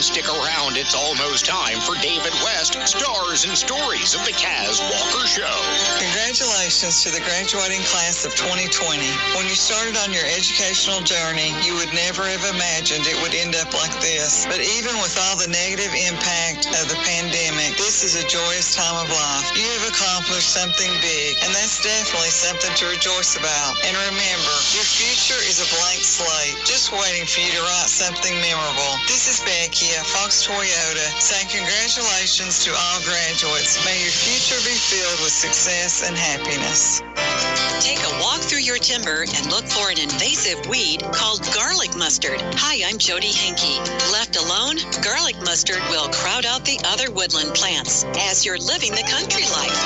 stick around. It's almost time for David West, Stars and Stories of the Cas Walker Show. Congratulations to the graduating class of 2020. When you started on your educational journey, you would never have imagined it would end up like this. But even with all the negative impact of the pandemic, this is a joyous time of life. You have accomplished something big, and that's definitely something to rejoice about. And remember, your future is a blank slate, just waiting for you to write something memorable. This is Becky at Fox Toyota saying congratulations to all graduates. May your future be filled with success and happiness. Take a walk through your timber and look for an invasive weed called garlic mustard. Hi, I'm Jody Henke. Left alone, garlic mustard will crowd out the other woodland plants as you're living the country life.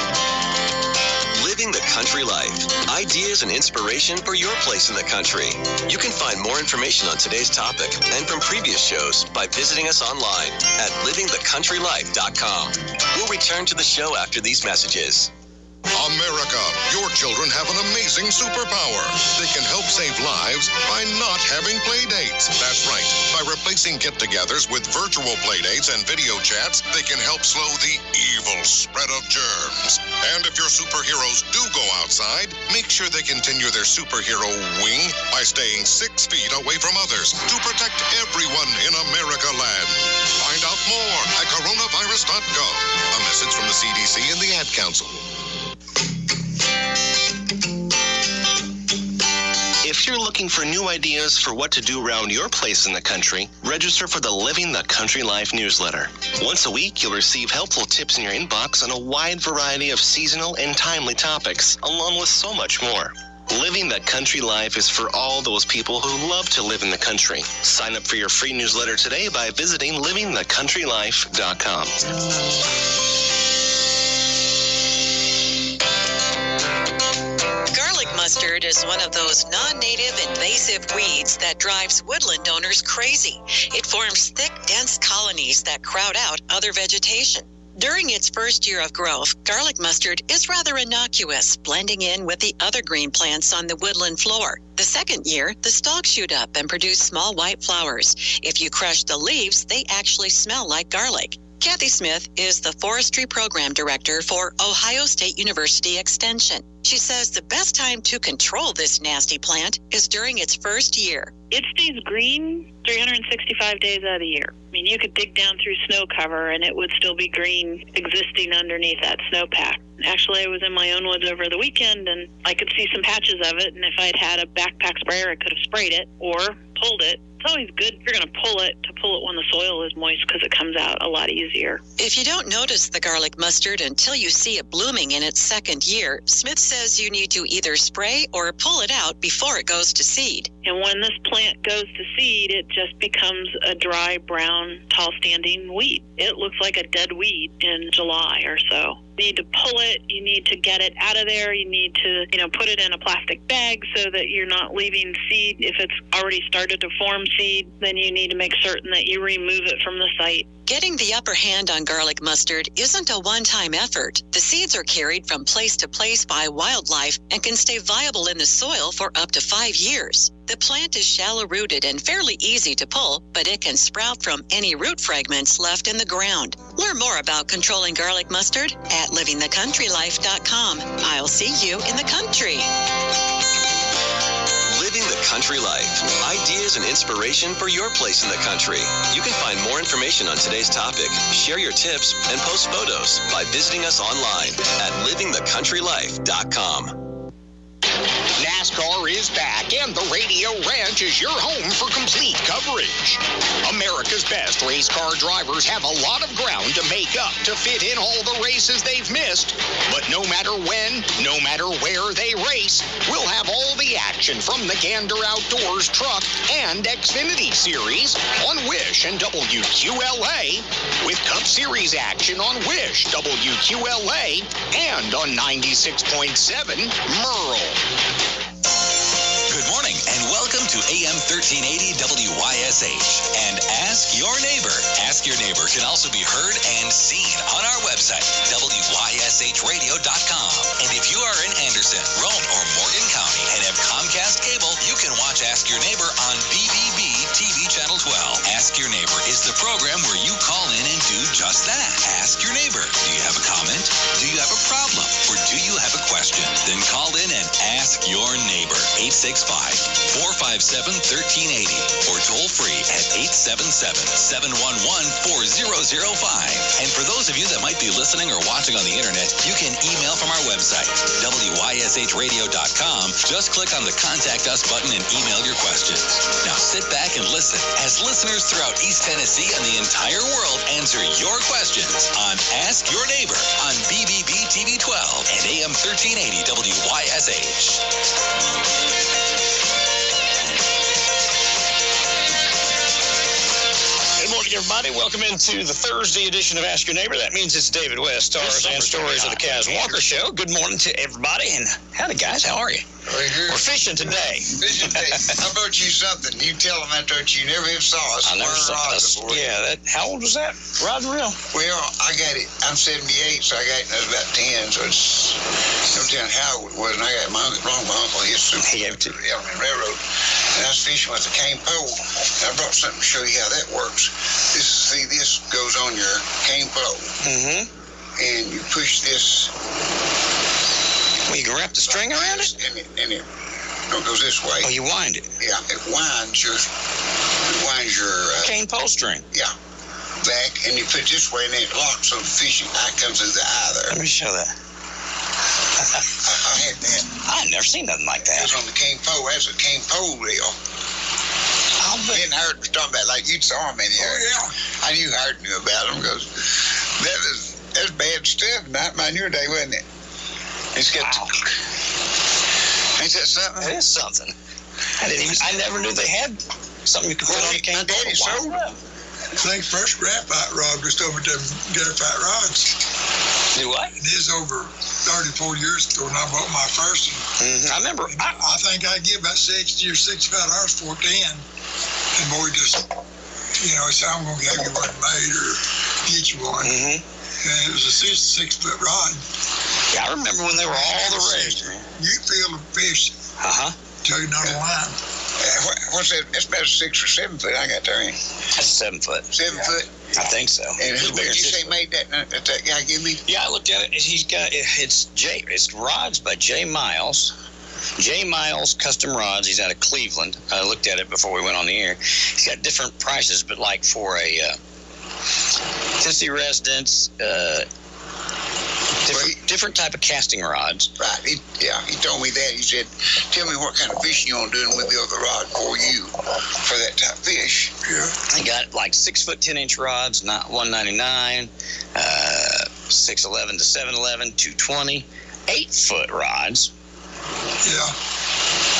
Living the Country Life. Ideas and inspiration for your place in the country. You can find more information on today's topic and from previous shows by visiting us online at livingthecountrylife.com. We'll return to the show after these messages. America, your children have an amazing superpower. They can help save lives by not having play dates. That's right. By replacing get-togethers with virtual play dates and video chats, they can help slow the evil spread of germs. And if your superheroes do go outside, make sure they continue their superhero wing by staying 6 feet away from others to protect everyone in America land. Find out more at coronavirus.gov. A message from the CDC and the Ad Council. If you're looking for new ideas for what to do around your place in the country, register for the Living the Country Life newsletter. Once a week, you'll receive helpful tips in your inbox on a wide variety of seasonal and timely topics, along with so much more. Living the Country Life is for all those people who love to live in the country. Sign up for your free newsletter today by visiting livingthecountrylife.com. Mustard is one of those non-native invasive weeds that drives woodland owners crazy. It forms thick, dense colonies that crowd out other vegetation. During its first year of growth, garlic mustard is rather innocuous, blending in with the other green plants on the woodland floor. The second year, the stalks shoot up and produce small white flowers. If you crush the leaves, they actually smell like garlic. Kathy Smith is the Forestry Program Director for Ohio State University Extension. She says the best time to control this nasty plant is during its first year. It stays green 365 days out of the year. I mean, you could dig down through snow cover and it would still be green existing underneath that snowpack. Actually, I was in my own woods over the weekend and I could see some patches of it, and if I'd had a backpack sprayer, I could have sprayed it or pulled it. It's always good if you're going to pull it when the soil is moist because it comes out a lot easier. If you don't notice the garlic mustard until you see it blooming in its second year, Smith says you need to either spray or pull it out before it goes to seed. And when this plant goes to seed, it just becomes a dry, brown, tall-standing weed. It looks like a dead weed in July or so. You need to pull it. You need to get it out of there. You need to, put it in a plastic bag so that you're not leaving seed. If it's already started to form seed, then you need to make certain that you remove it from the site. Getting the upper hand on garlic mustard isn't a one-time effort. The seeds are carried from place to place by wildlife and can stay viable in the soil for up to 5 years. The plant is shallow-rooted and fairly easy to pull, but it can sprout from any root fragments left in the ground. Learn more about controlling garlic mustard at livingthecountrylife.com. I'll see you in the country. Living the Country Life. Ideas and inspiration for your place in the country. You can find more information on today's topic, share your tips, and post photos by visiting us online at livingthecountrylife.com. NASCAR is back, and the Radio Ranch is your home for complete coverage. America's best race car drivers have a lot of ground to make up to fit in all the races they've missed. But no matter when, no matter where they race, we'll have all the action from the Gander Outdoors Truck and Xfinity Series on Wish and WQLA, with Cup Series action on Wish, WQLA, and on 96.7 Merle. Good morning and welcome to AM 1380 WYSH and Ask Your Neighbor. Ask Your Neighbor can also be heard and seen on our website, WYSHradio.com. And if you are in Anderson, Roane, or Morgan County and have Comcast cable, you can watch Ask Your Neighbor on BBB TV Channel 12. Ask Ask Your Neighbor is the program where you call in and do just that. Ask your neighbor. Do you have a comment? Do you have a problem? Or do you have a question? Then call in and ask your neighbor. 865-457-1380 or toll free at 877-711-4005. And for those of you that might be listening or watching on the internet, you can email from our website, WYSHradio.com. Just click on the Contact Us button and email your questions. Now sit back and listen as listeners throughout East Tennessee and the entire world answer your questions on Ask Your Neighbor on BBB TV 12 and AM 1380 WYSH. Good morning, everybody. Welcome into the Thursday edition of Ask Your Neighbor. That means it's David West, stars and stories of the Cas Walker Show. Good morning to everybody. And howdy, guys. How are you? Right here. We're fishing today. Fishing today. How about you something? You tell them out there that you never have saw us. I never saw us. Yeah, how old was that? Rod and reel? Well, I got it. I'm 78, so I got it when I was about 10, so it's no telling how it was. And I got my uncle, his super. He gave it to the Elman Railroad. And I was fishing with a cane pole. And I brought something to show you how that works. This goes on your cane pole. Mm-hmm. And you push this. Well, you can wrap the string around it? And it goes this way. Oh, you wind it? Yeah, it winds your cane pole string. Yeah, back, and you put it this way, and then it locks, so the fishing eye comes through the eye there. Let me show that. I had that. I've never seen nothing like that. It was on the cane pole. That's a cane pole reel. Didn't heard me talking about like you saw him in here. Oh, yeah. I knew Howard knew about them because that's bad stuff. Not mine your day, wasn't it? It's got. Wow. Ain't that something? It is something. I never knew they had something you could put on a cane. My daddy sold them. I think first graphite rod was over them graphite rods. Do what? It is over 34 years ago when I bought my first one. Mm-hmm. I remember. I think I give about 60 or 65 hours for it then. And boy, just, said, I'm going to have you one made or get you one. Mm-hmm. And it was a 6-foot rod. Yeah, I remember when they were all the rage, man. You feel the fish tugging on the line. What's that? That's about 6 or 7 foot I got there. That's 7 foot. 7 foot? I think so. And who did you say made that guy give me? Yeah, I looked at it. It's rods by J. Miles. J. Miles Custom Rods. He's out of Cleveland. I looked at it before we went on the air. He's got different prices, but like for a Tennessee residents, different type of casting rods. Right. He told me that. He said, tell me what kind of fishing you want to do, and we'll build the rod for you for that type of fish. Yeah. He got like 6-foot 10-inch rods, not $199, 6'11" to 7'11", 220, 8-foot rods. Yeah.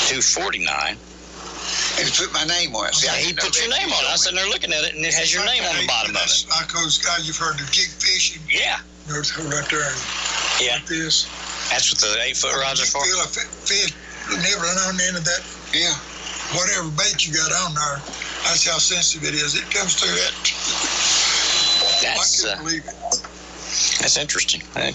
$249. And he put my name on it. See, he put your name on it. I was sitting there looking at it, and it has your name on the bottom of it. Like those guys you've heard of jig fishing. Yeah. Those right there. Yeah. Like this. That's what the 8-foot rods are for? You feel a fish nibbling on the end of that. Yeah. Whatever bait you got on there, that's how sensitive it is. It comes through that. I couldn't believe it. That's interesting. Hey.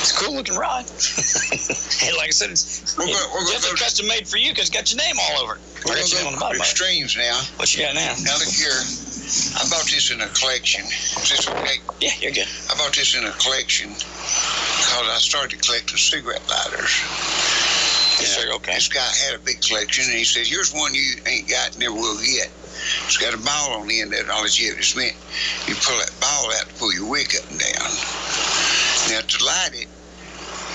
It's a cool looking rod. And like I said, it's definitely custom made for you because it's got your name all over it. We're going to go on the extremes now. What you got now? Now look here. I bought this in a collection. Is this okay? Yeah, you're good. I bought this in a collection because I started collecting cigarette lighters. Yeah, okay. This guy had a big collection, and he said, here's one you ain't got, never will get. It's got a ball on the end of it. All it's meant, you pull that ball out to pull your wick up and down. Now, to light it,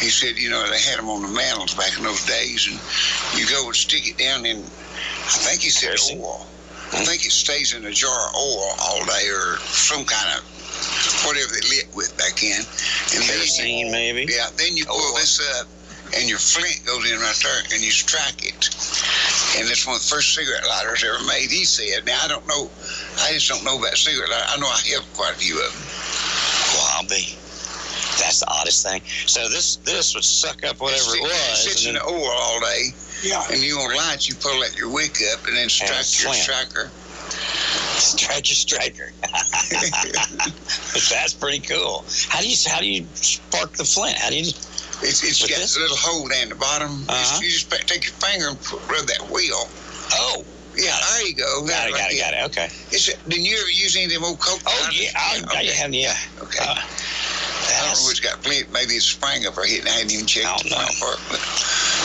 he said, they had them on the mantles back in those days, and you go and stick it down in, I think he said oil. I think it stays in a jar of oil all day or some kind of whatever they lit with back in. And kerosene, maybe? Yeah, then you pull this up, and your flint goes in right there, and you strike it. And that's one of the first cigarette lighters ever made, he said. Now, I don't know. I just don't know about cigarette lighters. I know I have quite a few of them. Well, that's the oddest thing. So this would suck up whatever it was. It sits in the oil all day. Yeah. And you want lights, you pull out your wick up and then strike your striker. Strike your striker. That's pretty cool. How do you spark the flint? How do you? It's got a little hole down the bottom. You just take your finger and rub that wheel. Oh. Yeah, there you go. Got it. Okay. Didn't you ever use any of them old Coke? Oh, yeah. Yeah. Okay. I don't know which got flint. Maybe it's sprang up or hitting. I hadn't even checked the front part. But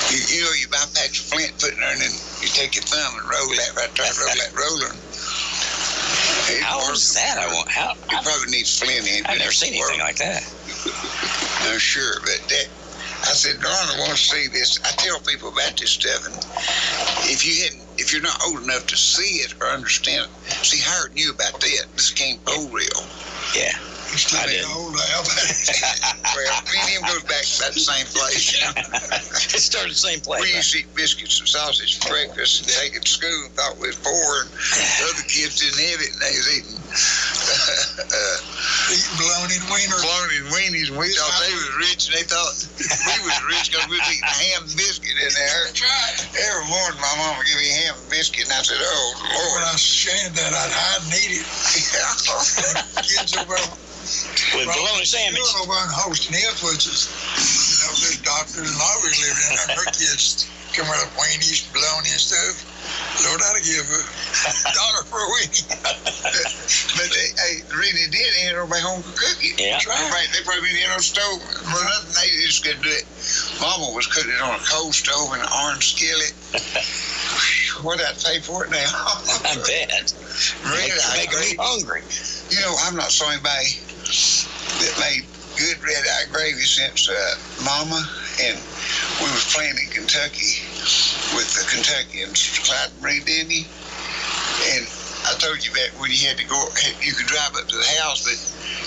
you know, you buy packs of flint, put it there, and then you take your thumb and roll that right there, roll that roller. How is that? It probably needs flint in it. I've never seen anything like that. I'm sure, but I said, Darn, I want to see this. I tell people about this stuff, and if you're not old enough to see it or understand it, see, Howard knew about that. This came old real. Yeah. I didn't. Old now, well, me and him goes back to that same place. It started the same place. We used to eat biscuits and sausage for breakfast and take it to school and thought we was poor, and the other kids didn't have it, and they was eating bologna and wieners. Bologna and weenies, and we thought they was rich, and they thought we was rich because we was eating ham and biscuit in there. That's right. Every morning, my mom would give me ham and biscuit, and I said, oh, Lord. When I shared that, I'd hide and eat it. Kids over with bologna sandwich. Over in Holston Hills, which is, this doctor and lawyers lived in there. Her kids come out of weenies, bologna and stuff. Lord, I'd give her $1 for a weenie. But the reason they did, they had nobody home to cook it. Yeah. Right. They probably been in on the stove. Well, nothing, they just couldn't do it. Mama was cooking it on a coal stove in an orange skillet. What'd I pay for it now? I bet. Making me hungry. You know, I've not saw anybody that made good red-eye gravy since Mama, and we was playing in Kentucky with the Kentuckians, Clyde and Reed, didn't he? And I told you back when you had to go, you could drive up to the house, but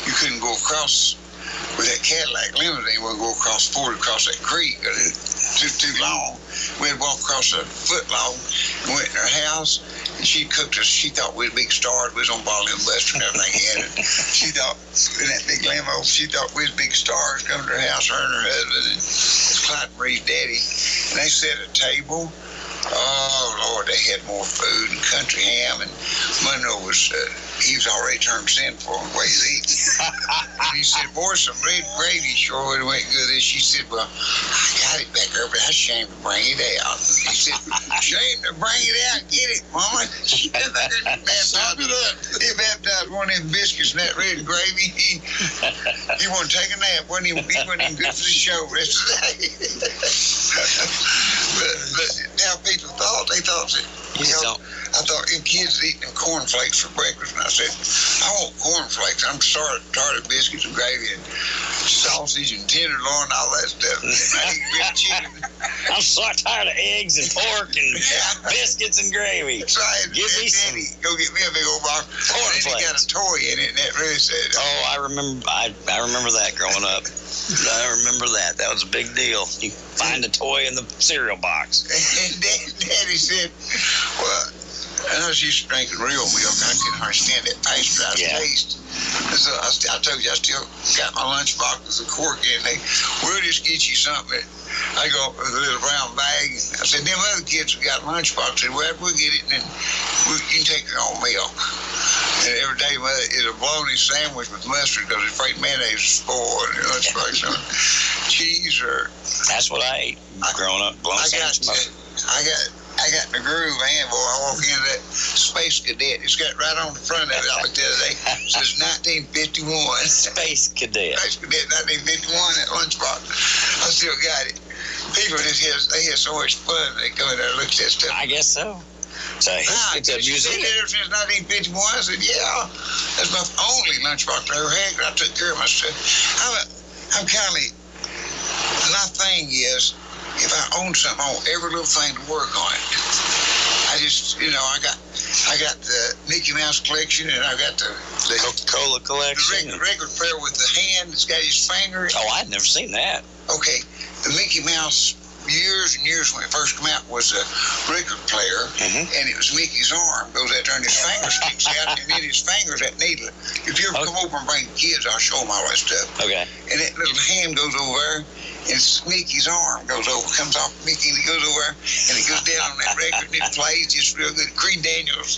you couldn't go across with that Cadillac limousine. We'll go across that creek. It too long. We had to walk across a foot long and went in her house, and she cooked us. She thought we was big stars. We was on Ball and Buster and everything. And she thought, in that big limo, she thought we was big stars coming to her house, her and her husband, and Clyde Marie's daddy. And they set a table. Oh, Lord, they had more food and country ham, and Monroe was, he was already turned sinful in the way he's eating. And he said, boy, some red gravy sure would have went good. And she said, well, I got it back there, but I shame to bring it out. He said, shame to bring it out, get it, Mama. He baptized one of them biscuits in that red gravy. He wanted to take a nap. He wasn't even good for the show the rest of the day. but now people thought, they thought that, I thought them kids eating cornflakes for breakfast, and I said, I want cornflakes. I'm tired of biscuits and gravy and sausage and tenderloin and all that stuff. I eat grilled chicken. I'm so tired of eggs and pork and biscuits and gravy. So I had Give me some. go get me a big old box. Cornflakes. And it got a toy in it, and that really said, oh, I remember that growing up. I remember that. That was a big deal. You find a toy in the cereal box. And Daddy said, well, I was used to drinking real milk. I couldn't understand that pasteurized taste. So I told you, I still got my lunchbox with a cork in it. We'll just get you something. I go up with a little brown bag. And I said, them other kids have got a lunchbox. I said, well, we'll get it, and then you can take your own milk. And every day it's a bologna sandwich with mustard because it's afraid mayonnaise is spoiled. And lunchbox on cheese or... That's what I ate growing up. Bologna sandwich mustard. I got in the groove, man, boy. I walk into that Space Cadet. It's got right on the front of it. I looked the other day. It says 1951. Space Cadet. Space Cadet, 1951, that lunchbox. I still got it. People they had so much fun. They come in there and look at that stuff. I guess so. It's a museum. Ever since 1951, I said, yeah, that's my only lunchbox I ever had. I took care of my stuff. I'm kind of, my thing is, if I own something, I want every little thing to work on it. I just, I got the Mickey Mouse collection, and I got the Coca-Cola collection. The record player with the hand that's got his finger. Oh, I'd never seen that. Okay, the Mickey Mouse, years and years when it first came out, was a record player, and it was Mickey's arm goes out there and his finger sticks out, and then his finger's that needle. If you ever come over and bring kids, I'll show them all that stuff. Okay. And that little hand goes over there, and Mickey's arm goes over, comes off Mickey, and it goes over, and it goes down on that record, and it plays just real good. Creed Daniels,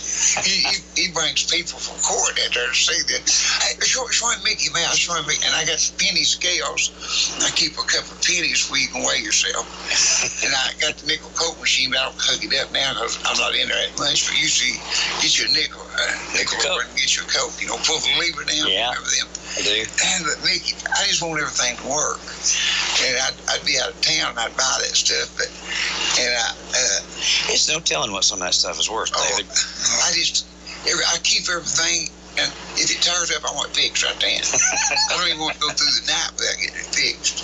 he brings people from court out there to see that. Hey, show him Mickey Mouse, show him Mickey. And I got penny scales. I keep a couple of pennies where you can weigh yourself. And I got the nickel coke machine, but I don't hook it up now because I'm not in there that much. But usually, get you a nickel Coke. and get you a coke. You know, pull the lever down. Yeah. Remember them? I do. And but Mickey, I just want everything to work. And I'd be out of town and I'd buy that stuff. But It's no telling what some of that stuff is worth, David. I keep everything. And if it tears up, I want it fixed right then. I don't even want to go through the night without getting it fixed.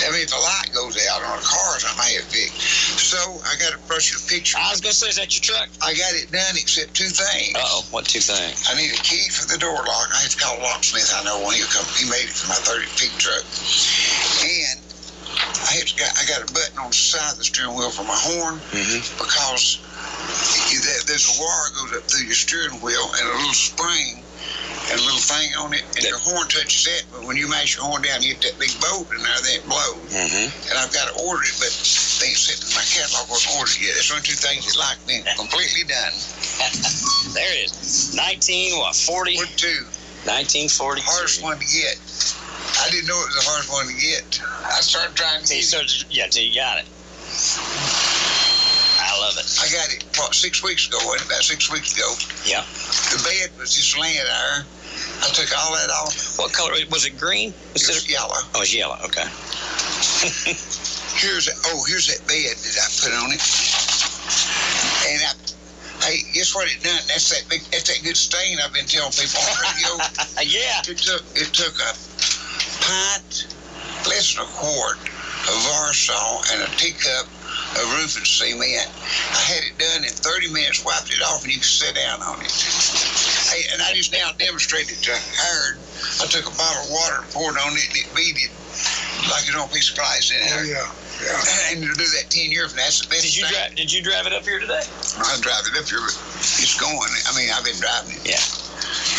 I mean, if a light goes out on the cars, I might have it fixed. So I got to brush your picture. I was going to say, is that your truck? I got it done except two things. Uh-oh, what two things? I need a key for the door lock. I had to call a locksmith. I know one. He made it for my 30 pig truck. And I got a button on the side of the steering wheel for my horn because there's a wire goes up through your steering wheel and a little spring and a little thing on it, and your horn touches that, but when you mash your horn down, you get that big bolt in there, then it blows. And I've got to order it, but they ain't sitting in my catalog, wasn't ordered yet. That's only two things that like me, completely done. There it is. 1940? 1942. Hardest one to get. I didn't know it was the hardest one to get. I started trying to get it. Yeah, till you got it. I love it. I got it 6 weeks ago, wasn't it? About 6 weeks ago. Yeah. The bed was just laying there. I took all that off. What color? Was it green? It was yellow. Oh, it's yellow. Okay. Here's that bed that I put on it. And hey, guess what it done? That's that good stain I've been telling people on the radio. Yeah. It took a pint, less than a quart of Varsol and a teacup of roofing cement. I had it done in 30 minutes, wiped it off, and you could sit down on it. Hey, and I just now demonstrated to Howard. I took a bottle of water and poured on it, and it beaded like it's on a piece of glass in there. Oh, yeah. And to do that 10 years from that's the best thing. Did you drive it up here today? I drive it up here, but it's going. I mean, I've been driving it. Yeah.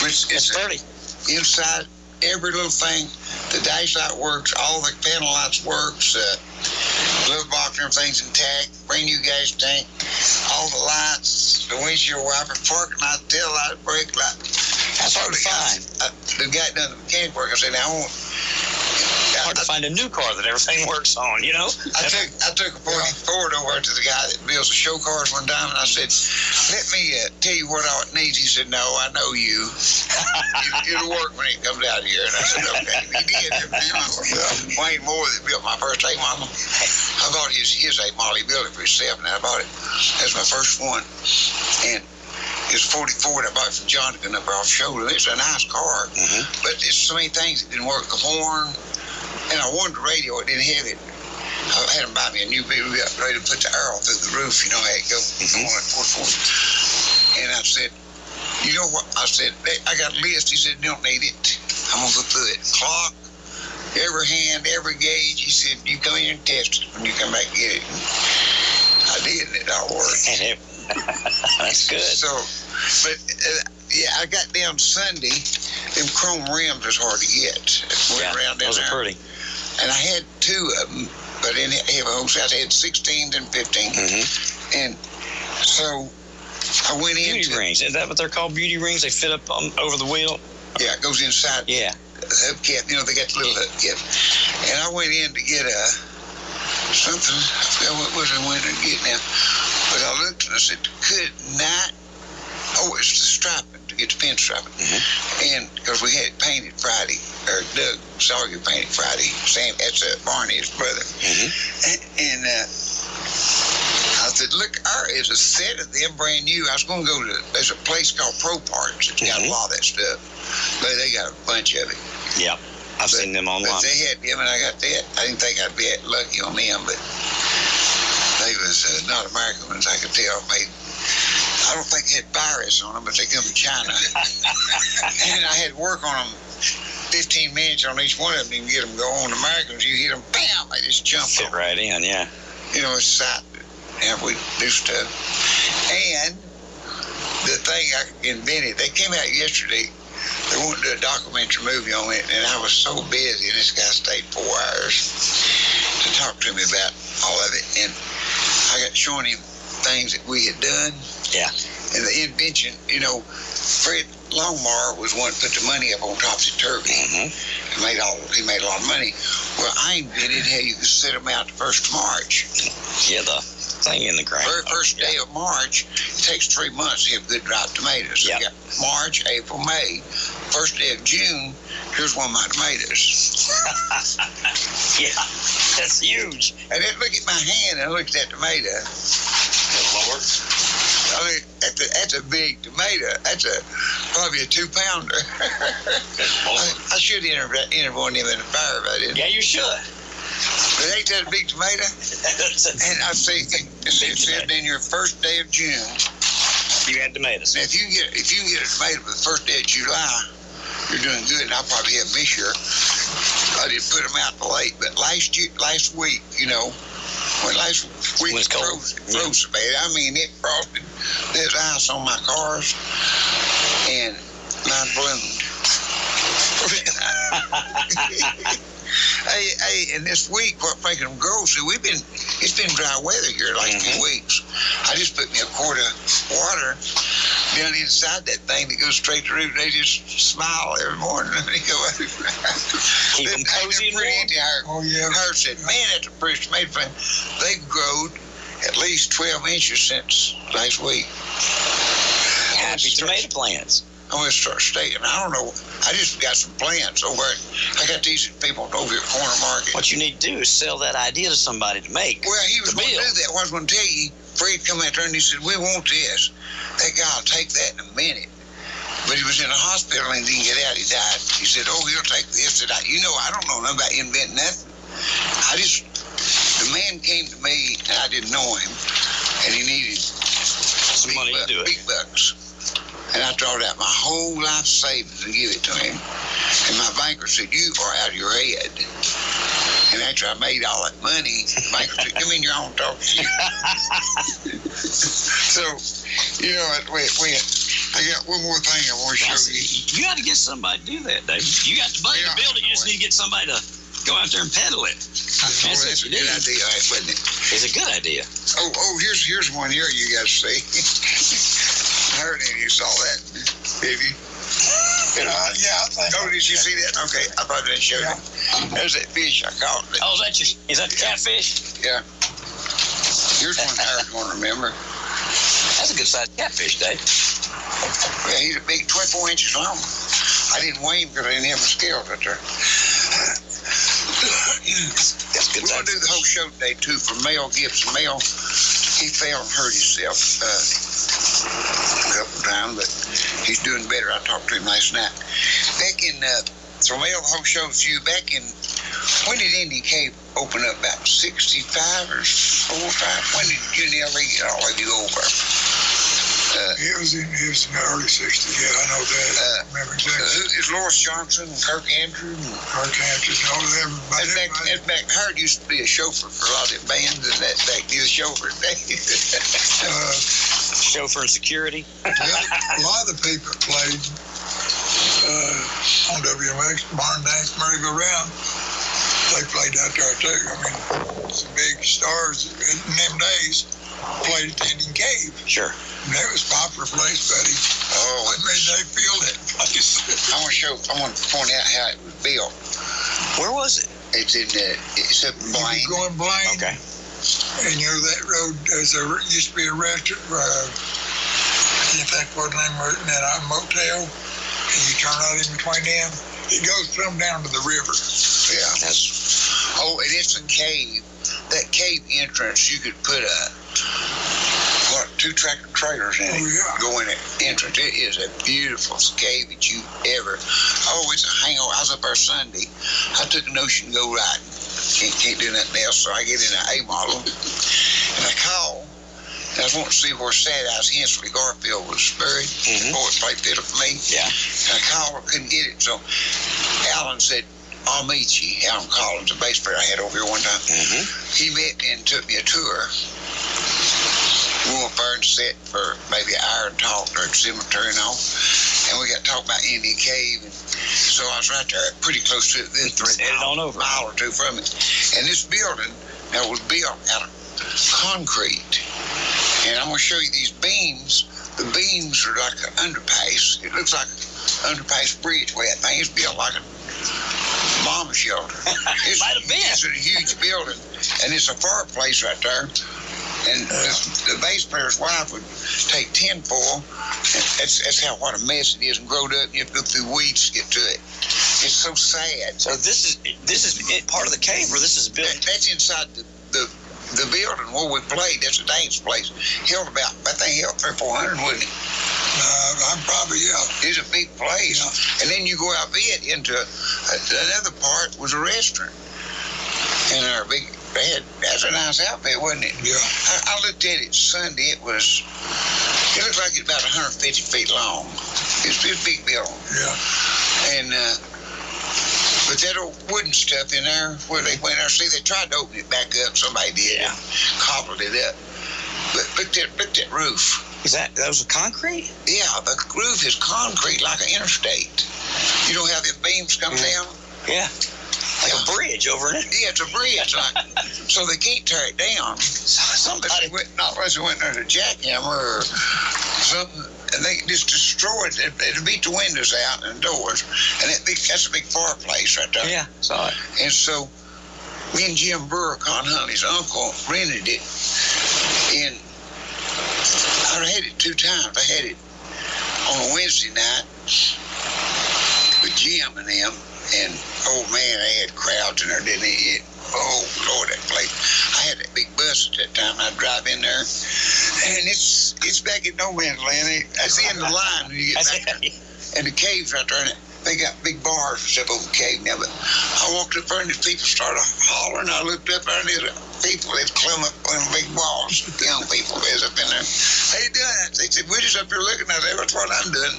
It's sturdy. Inside, every little thing, the dash light works, all the panel lights works, glove box and everything's intact, brand new gas tank, all the lights, the windshield wiper, parking light, tail light, brake light. That's hard to find. The guy done the mechanic work. I said, now hard to find a new car that everything works on, you know? I took a Ford over to the guy that builds the show cars one time, and I said, let me tell you what all it needs. He said, no, I know you. It'll work when it comes out here. And I said, okay. He did. Wayne Moore that built my first A model. I bought his A model. He built it for himself, and I bought it. That's my first one. And it's 44 that I bought it from Jonathan up off shoulder. It's a nice car, but there's so many things that didn't work. The horn. And I wanted the radio, it didn't have it. I had them buy me a new baby ready to put the arrow through the roof, you know how it goes. And I said, you know what? I said, I got a list. He said, you don't need it. I'm going to go through it. Clock, every hand, every gauge. He said, you come in and test it when you come back and get it. I did, and it all worked. That's good. So, but I got down Sunday. Them chrome rims was hard to get. Those are pretty. And I had two of them, but in heavy hose, I had 16s and 15s. And so I went in. Beauty rings. Is that what they're called? Beauty rings? They fit up over the wheel? Yeah, it goes inside. Yeah. The hubcap. You know, they got the little hubcap. And I went in to get something. I forgot what was I went to get now. But I looked and I said, could not. Oh, it's the striping, to get the pin striping. And because we had it painted Friday, or Doug Sawyer painted Friday. Sam, that's Barney, his brother. And I said, look, there is a set of them brand new. I was going to go to, there's a place called Pro Parts that's got a lot of that stuff. But they got a bunch of it. Yep. I've seen them online. But they had them, and I got that. I didn't think I'd be that lucky on them, but they was not American ones, I could tell. I don't think they had virus on them, but they come from China. And I had to work on them 15 minutes on each one of them to get them going. Americans, you hit them, bam, they just jump Fit right in, yeah. You know, it's sight. Yeah, we do stuff. And the thing I invented, they came out yesterday. They wanted to do a documentary movie on it, and I was so busy, and this guy stayed 4 hours to talk to me about all of it. And I got showing him things that we had done. Yeah. And the invention, you know, Fred Longmire was one that put the money up on topsy-turvy. Mm-hmm. He made a lot of money. Well, I invented how you could set them out the 1st of March. Yeah, the thing in the ground. Very first day of March, it takes 3 months to have good ripe tomatoes. So Yep. you got March, April, May. First day of June, here's one of my tomatoes. Yeah, that's huge. And then look at my hand and look at that tomato. Lord. I mean, that's a big tomato. That's probably a 2-pounder. I should interview one of them in the fire, but I didn't. Yeah, you should. But ain't that a big tomato? And I say, it said in your first day of June. You had tomatoes. Now, if you can get a tomato for the first day of July, you're doing good. And I'll probably have them this year. I didn't put them out late, but last week, you know, when last week was cold. froze so bad. I mean, it frosted. There's ice on my cars, and mine bloomed. Hey, and this week, what making them grow? So it's been dry weather here the last few weeks. I just put me a quart of water down inside that thing that goes straight to the root. They just smile every morning and they go out. Keep them cozy and warm. Oh, yeah. Her said, man, that's a pretty tomato plant. They've grown at least 12 inches since last week. Happy tomato plants. I'm going to start stating. I don't know. I just got some plants over at, I got these people over here at Corner Market. What you need to do is sell that idea to somebody to make. Well, he was going to do that. I was going to tell you. Fred come out there and he said, we want this. That guy will take that in a minute. But he was in a hospital and didn't get out. He died. He said, oh, he'll take this. I don't know nothing about inventing nothing. The man came to me and I didn't know him. And he needed some money to do it. Big bucks. And I drawed out my whole life savings and give it to him. And my banker said, you are out of your head. And after I made all that money, the banker said, come in your own talk to you. So, you know, wait. I got one more thing I want to show you. You got to get somebody to do that, Dave. You got the money to build it. You just need to get somebody to go out there and peddle it. That's a good idea, wasn't it? It's a good idea. Oh, here's one here you got to see. I heard any of you saw that, did you? Yeah, I think. Oh, did you see that? Okay, I thought I showed you. There's that fish I caught. Oh, is that the catfish? Yeah. Here's one Howard's going to remember. That's a good sized catfish, Dave. Yeah, he's a big 24 inches long. I didn't weigh him because I didn't have my scales out there. That's good. We're going to do the whole show today, too, for Mel Gibson. Mel, he fell and hurt himself a couple of times, but he's doing better. I talked to him last night. Back in, so Mel, the whole show was you. Back in, when did Indian Cave open up? About 65 or 45? When did UNLV get all of you over? It was in the early 60s. Yeah, I know that. I remember exactly. It's Lois Johnson and Kirk Andrews. Kirk Andrews and all of them. That's back. Howard used to be a chauffeur for a lot of bands, and that back he was a chauffeur. Chauffeur and security. A lot of the people that played on WMX, Barn Dance, Merry-Go-Round, they played out there too. I mean, some big stars in them days played at the Indian Cave. Sure. And that was a popular place, buddy. Oh, What made they feel that place? I want to point out how it was built. Where was it? It's up in Blaine. You go in Blaine. Okay. And you know that road, used to be a restaurant, I can't think what the name was, that motel, and you turn out in between them. It goes from down to the river. Yeah. And it's a cave. That cave entrance, you could put 2 tractor trailers in it. Oh, yeah. Go in the entrance. It is a beautiful cave that you ever. Oh, it's a hangover. I was up there Sunday. I took a notion to go riding. Can't do nothing else, so I get in an A model. And I called. And I was wanting to see where Sad Eyes Hensley Garfield was buried. The boy played fiddle for me. Yeah. And I called, couldn't get it. So Alan said, I'll meet you. Alan Collins, a bass player I had over here one time. He met me and took me a tour. We went there and sat for maybe an hour and talked there at the cemetery and all. And we got to talk about Indian Cave. And so I was right there pretty close to it. A mile or two from it. And this building now was built out of concrete. And I'm going to show you these beams the beams are like an underpass. It looks like an underpass bridge where that thing is built like a bomb shelter. Might have been. It's a huge building, and it's a fireplace right there. And the bass player's wife would take tinfoil, and that's how what a mess it is and growed up. And you have to go through weeds to get to it. It's so sad. So this is part of the cave, or this is built? That's inside the building where we played. That's a dance place. Held about, I think, held 300-400, wouldn't it? I'm probably, yeah. It's a big place. Yeah. And then you go out it into another part was a restaurant. And our big, that's a nice outfit, wasn't it? Yeah. I looked at it Sunday. It looked like it's about 150 feet long. It's a big building. Yeah. And, but that old wooden stuff in there, where they went there, see, they tried to open it back up. Somebody did. Yeah. Cobbled it up. But look at that roof. Is that was concrete? Yeah, the roof is concrete like an interstate. You know how the beams come down? Yeah. Like a bridge over it. Yeah, it's a bridge. So they can't tear it down. Somebody not unless they went there to jackhammer or something. And they just destroyed it. They beat the windows out and the doors. And that's a big fireplace right there. Yeah, saw it. And so me and Jim Burr, Con Huntley's uncle, rented it. And I had it 2 times. I had it on a Wednesday night with Jim and them. And, oh, man, they had crowds in there, didn't they? Oh, Lord, that place. I had that big bus at that time. I'd drive in there. And it's back in no man's land. That's the end of the line when you get back there. And the cave's right there. And they got big bars and stuff over the cave now. But I walked up there and the people started hollering. I looked up there and there's people that climb up on big walls. Young people was up in there. How you doing? They said, we're just up here looking at it. That's what I'm doing.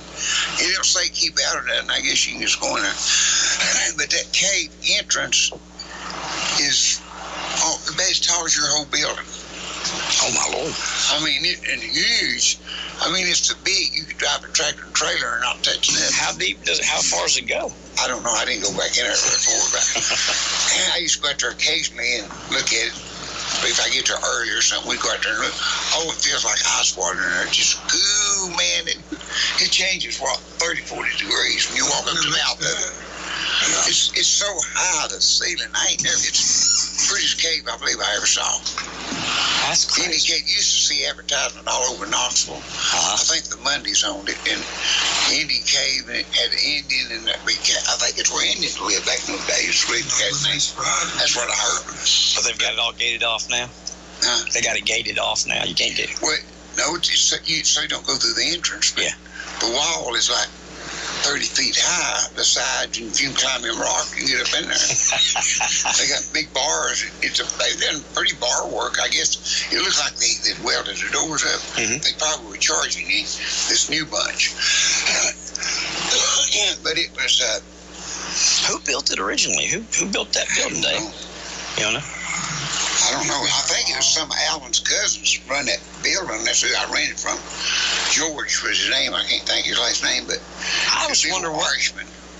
He didn't say keep out of that, and I guess you can just go in there. But that cave entrance is about as tall as your whole building. Oh, my Lord. I mean, and huge. I mean, it's so big, you could drive a tractor and trailer and not touch nothing. How far does it go? I don't know. I didn't go back in there before. But I used to go out there occasionally and look at it. But if I get there early or something, we go out there and look. Oh, it feels like ice water in there. Just goo, man. It changes, 30, 40 degrees when you walk up to the mouth of it. It's so high, the ceiling. It's the prettiest cave I believe I ever saw. That's crazy. Indy Cave, you used to see advertisement all over Knoxville. I think the Mondays owned it. And Indy Cave had an Indian in that big cave. I think it's where Indians lived back in those days. That's what I heard. So they've got it all gated off now? Huh? They got it gated off now. You can't get it. Well, no, you don't go through the entrance. But yeah. The wall is like 30 feet high, the sides, and if you can climb them rock, you can get up in there. They got big bars. They've done pretty bar work. I guess it looks like they welded the doors up. Mm-hmm. They probably were charging this new bunch. But it was... Who built it originally? Who built that building, Dave? You don't know? I don't know. I think it was some of Alvin's cousins run that building. That's who I rented from. George was his name. I can't think of his last name, but I was wondering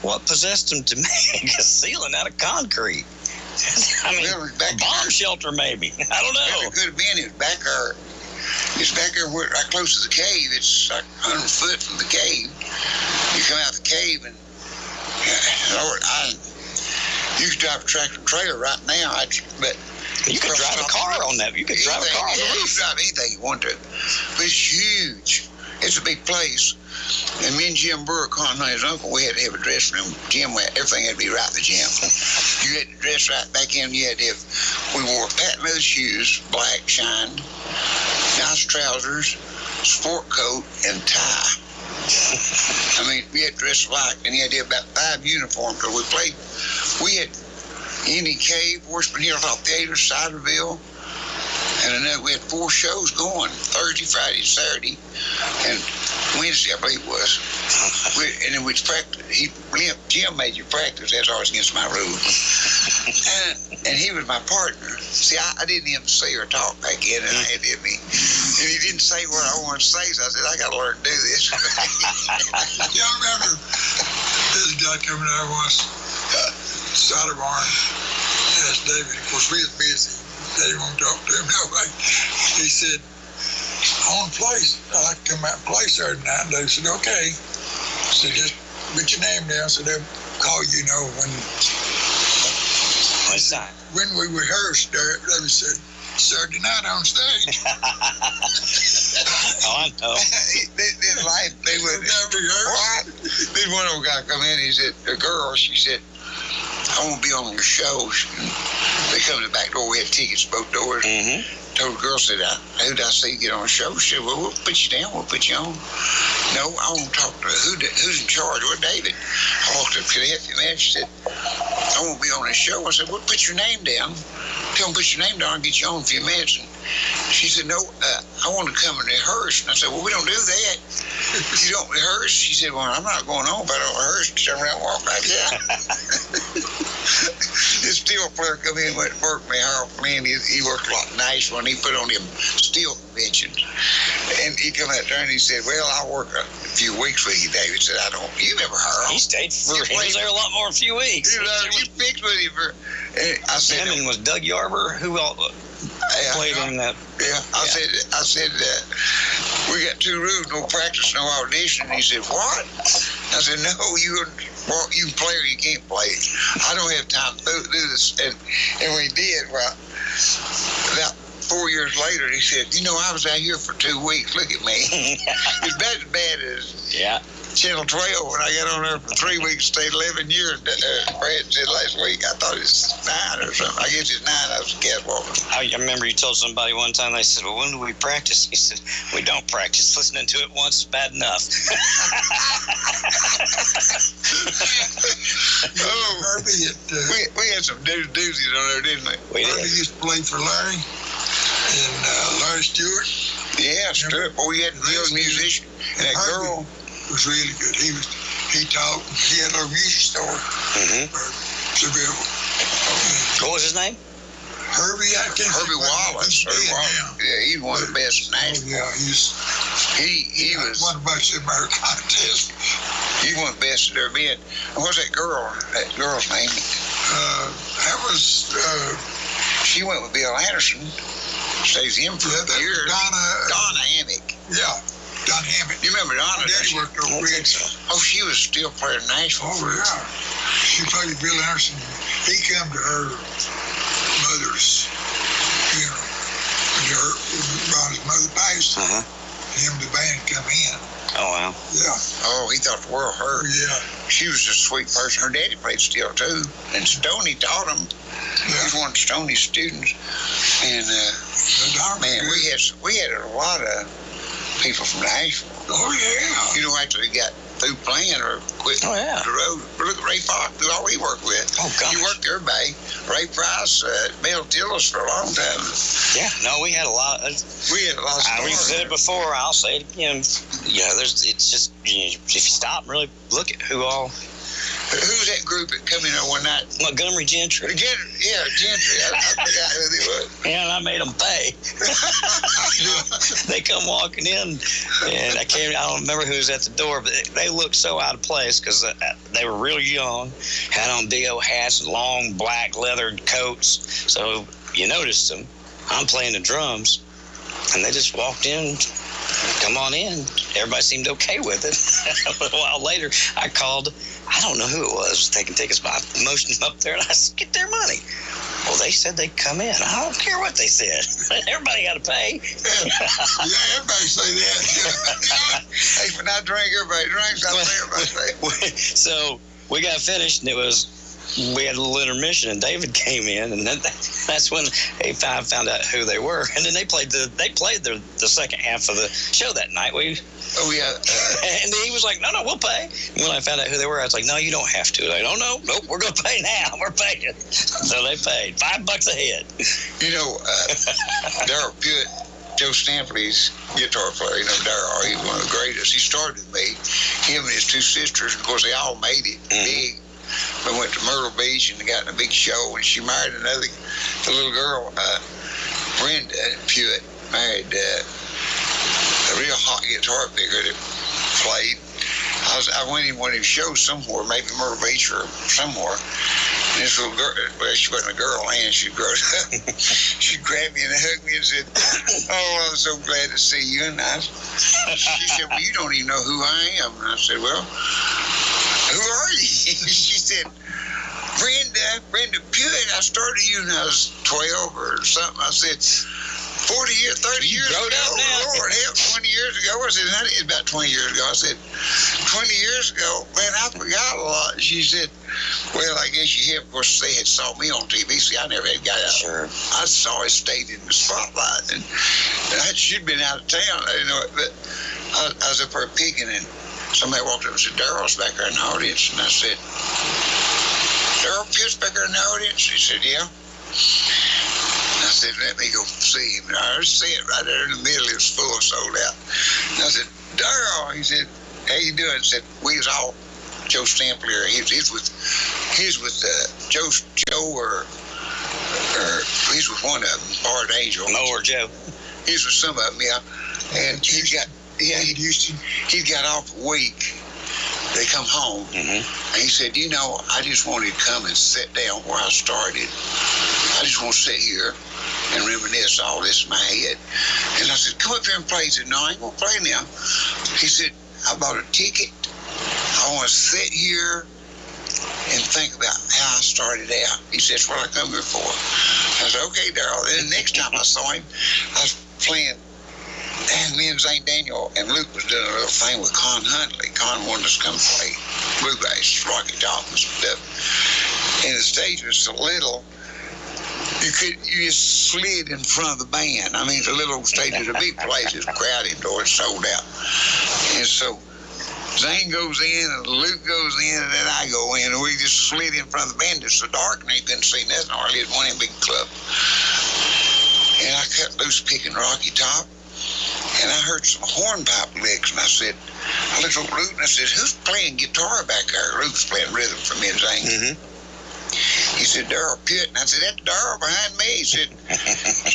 what possessed him to make a ceiling out of concrete. I mean, a bomb shelter maybe. I don't know. It could have been. It's back there. It's back there right close to the cave. It's like 100 foot from the cave. You come out the cave and Lord, you could drive a tractor and trailer right now. But you could drive a car on that. You could drive a car on the roof. You can drive anything you want to. But it's huge. It's a big place. And me and Jim Burr, Conway's uncle, we had to have a dressing room. Everything had to be right at the gym. You had to dress right back in. You had to have, we wore patent leather shoes, black shined, nice trousers, sport coat, and tie. I mean, we had to dress alike, and you had to have about 5 uniforms. Because we had Indy Cave, Horseman Hill Top Theater, Ciderville, and we had 4 shows going, Thursday, Friday, Saturday, and Wednesday, I believe it was. And then we'd practice. Jim made you practice. That's always against my rules. And he was my partner. See, I didn't even see or talk back then, and I had to and he didn't say what I wanted to say, so I said, I got to learn to do this. Yeah, I remember this guy coming out once, cider barn, asked David. Of course, we was busy. They won't talk to him. Nobody. He said, on place. I like to come out and play Saturday night. And they said, okay. So just put your name down so they'll call you, when. What's that? When we rehearsed there, they said, Saturday night on stage. Oh, I know. They would never heard. What? Then one old guy come in, he said, a girl, she said, I want to be on your show. They come to the back door, we had tickets both doors. Mm-hmm. Told the girl, said, who did I see get on the show? She said, well, we'll put you down, we'll put you on. No, I want to talk to who's in charge. Well, David. I walked up to the help you, man. She said, I want to be on the show. I said, well, put your name down. Tell them put your name down and get you on in a few minutes. And she said, no, I want to come and rehearse. And I said, well, we don't do that. You don't rehearse? She said, well, I'm not going on if I don't rehearse. Turn around and walk back down. This steel player come in and went to work with me, Harold Flynn. He worked a lot nice when he put on them steel conventions. And he come out there and he said, well, I'll work a few weeks with you, David. Said, you never heard. He stayed he was there a lot more than a few weeks. You fixed with him for, I said, him and was Doug Yarber, who else played in that? Yeah, I said, we got 2 rules, no practice, no audition. And he said, what? I said, no, you can play or you can't play. I don't have time to do this. And we did. Well, about 4 years later, he said, I was out here for 2 weeks. Look at me. It's about as bad as Channel 12 when I got on there for 3 weeks, stayed 11 years. Brad said last week, I thought it's 9 or something. I guess it's 9. I was Cas Walker. I remember you told somebody one time, they said, well, when do we practice? He said, we don't practice. Listening to it once is bad enough. We had some doozies on there, didn't we? We used to play for Larry and Larry Stewart. Yeah, Stewart. Boy, we had a real musician. And that girl was really good. He talked. He had a little music store. Mm-hmm. What was his name? Herbie. Herbie Wallace. Yeah, he's one of the best in Nashville. Yeah, he was won a bunch of American contests. He's one of the best that ever been. What's that girl's name? That was. She went with Bill Anderson. Stays in for years. Donna Hammock. Yeah. Don Hammond. You remember Donna? Daddy worked over Bridge. Oh, she was a steel player in Nashville. Oh, yeah. She played with Bill Anderson. He come to her mother's funeral. When his mother passed, him and the band come in. Oh, wow. Yeah. Oh, he thought the world hurt. Yeah. She was a sweet person. Her daddy played steel, too. And Stoney taught him. He was one of Stoney's students. And, man, we had a lot of people from Nashville. Oh, yeah. After they got through playing or quit the road. Look at Ray Fox, who all he worked with. Oh, gosh. He worked everybody. Ray Price, Mel Tillis for a long time. Yeah, no, we had a lot. We had a lot of stories. We've said it before, I'll say it again. It's just, if you stop and really look at who all. Who's that group that come in there one night? Montgomery Gentry. Gentry. I forgot who they were. Yeah, and I made them pay. They come walking in, and I don't remember who was at the door, but they looked so out of place because they were real young, had on big old hats and long black leathered coats. So you noticed them. I'm playing the drums, and they just walked in. Come on in. Everybody seemed okay with it. A while later, I called. I don't know who it was taking tickets, but I motioned them up there, and I said, get their money. Well, they said they'd come in. I don't care what they said. Everybody got to pay. Yeah, everybody say that. Hey, when I drink, everybody drinks. I let everybody pay. So we got finished, and we had a little intermission, and David came in, and then that's when they found out who they were, and then they played the second half of the show that night. Oh yeah, and he was like, no, we'll pay. And when I found out who they were, I was like, no, you don't have to. Like, oh no, nope, we're gonna pay now. We're paying. So they paid $5 a head. Darryl Pewitt, Joe Stampley's guitar player, Darryl, he's one of the greatest. He started with me, him and his 2 sisters. Of course, they all made it big. We went to Myrtle Beach and got in a big show, and she married the little girl, Brenda Pewitt, married a real hot guitar picker that played. I went in one of his shows somewhere, maybe Myrtle Beach or somewhere. And this little girl, well, she wasn't a girl, and she grew up. She grabbed me and hugged me and said, "Oh, I'm so glad to see you." And she said, "Well, you don't even know who I am." And I said, "Well, who are you?" She said, Brenda Pewitt. I started you when I was 12 or something. I said, 40 years, 30 years ago. Lord help, 20 years ago. I said, honey, it's about 20 years ago. I said, 20 years ago, man, I forgot a lot. She said, well, I guess you have. Of course, they had saw me on TV. See, I never had got out. Sure. I saw it, stayed in the spotlight. And she'd been out of town. I didn't know it, but I was up there picking, and somebody walked up and said, Daryl's back there in the audience. And I said, Daryl Pewitt's back there in the audience? She said, yeah. I said, let me go see him. And I heard see it right there in the middle. It was full, sold out. And I said, Daryl. He said, how you doing? I said, we was all Joe Stamplier. He's with Joe or he's with one of them, Bart Angel. Or Joe. He's with some of them, yeah. And he's got off a week. They come home, and he said, I just wanted to come and sit down where I started. I just want to sit here and reminisce all this in my head. And I said, come up here and play. He said, no, I ain't going to play now. He said, I bought a ticket. I want to sit here and think about how I started out. He said, that's what I come here for. I said, okay, Daryl. Then the next time I saw him, I was playing. And me and Zane Daniel and Luke was doing a little thing with Con Huntley. Con wanted us to come play bluegrass, Rocky Top and stuff. And the stage was so little, you just slid in front of the band. I mean, the little stage is a big place. It's crowded or it's sold out. And so Zane goes in and Luke goes in and then I go in and we just slid in front of the band. It's so dark and you couldn't see nothing. Hardly had one in big club. And I cut loose picking Rocky Top. And I heard some hornpipe licks, and I looked over Luke, and I said, who's playing guitar back there? Luke was playing rhythm for me and Zane. He said, Daryl Pewitt. And I said, that's Daryl behind me. He said,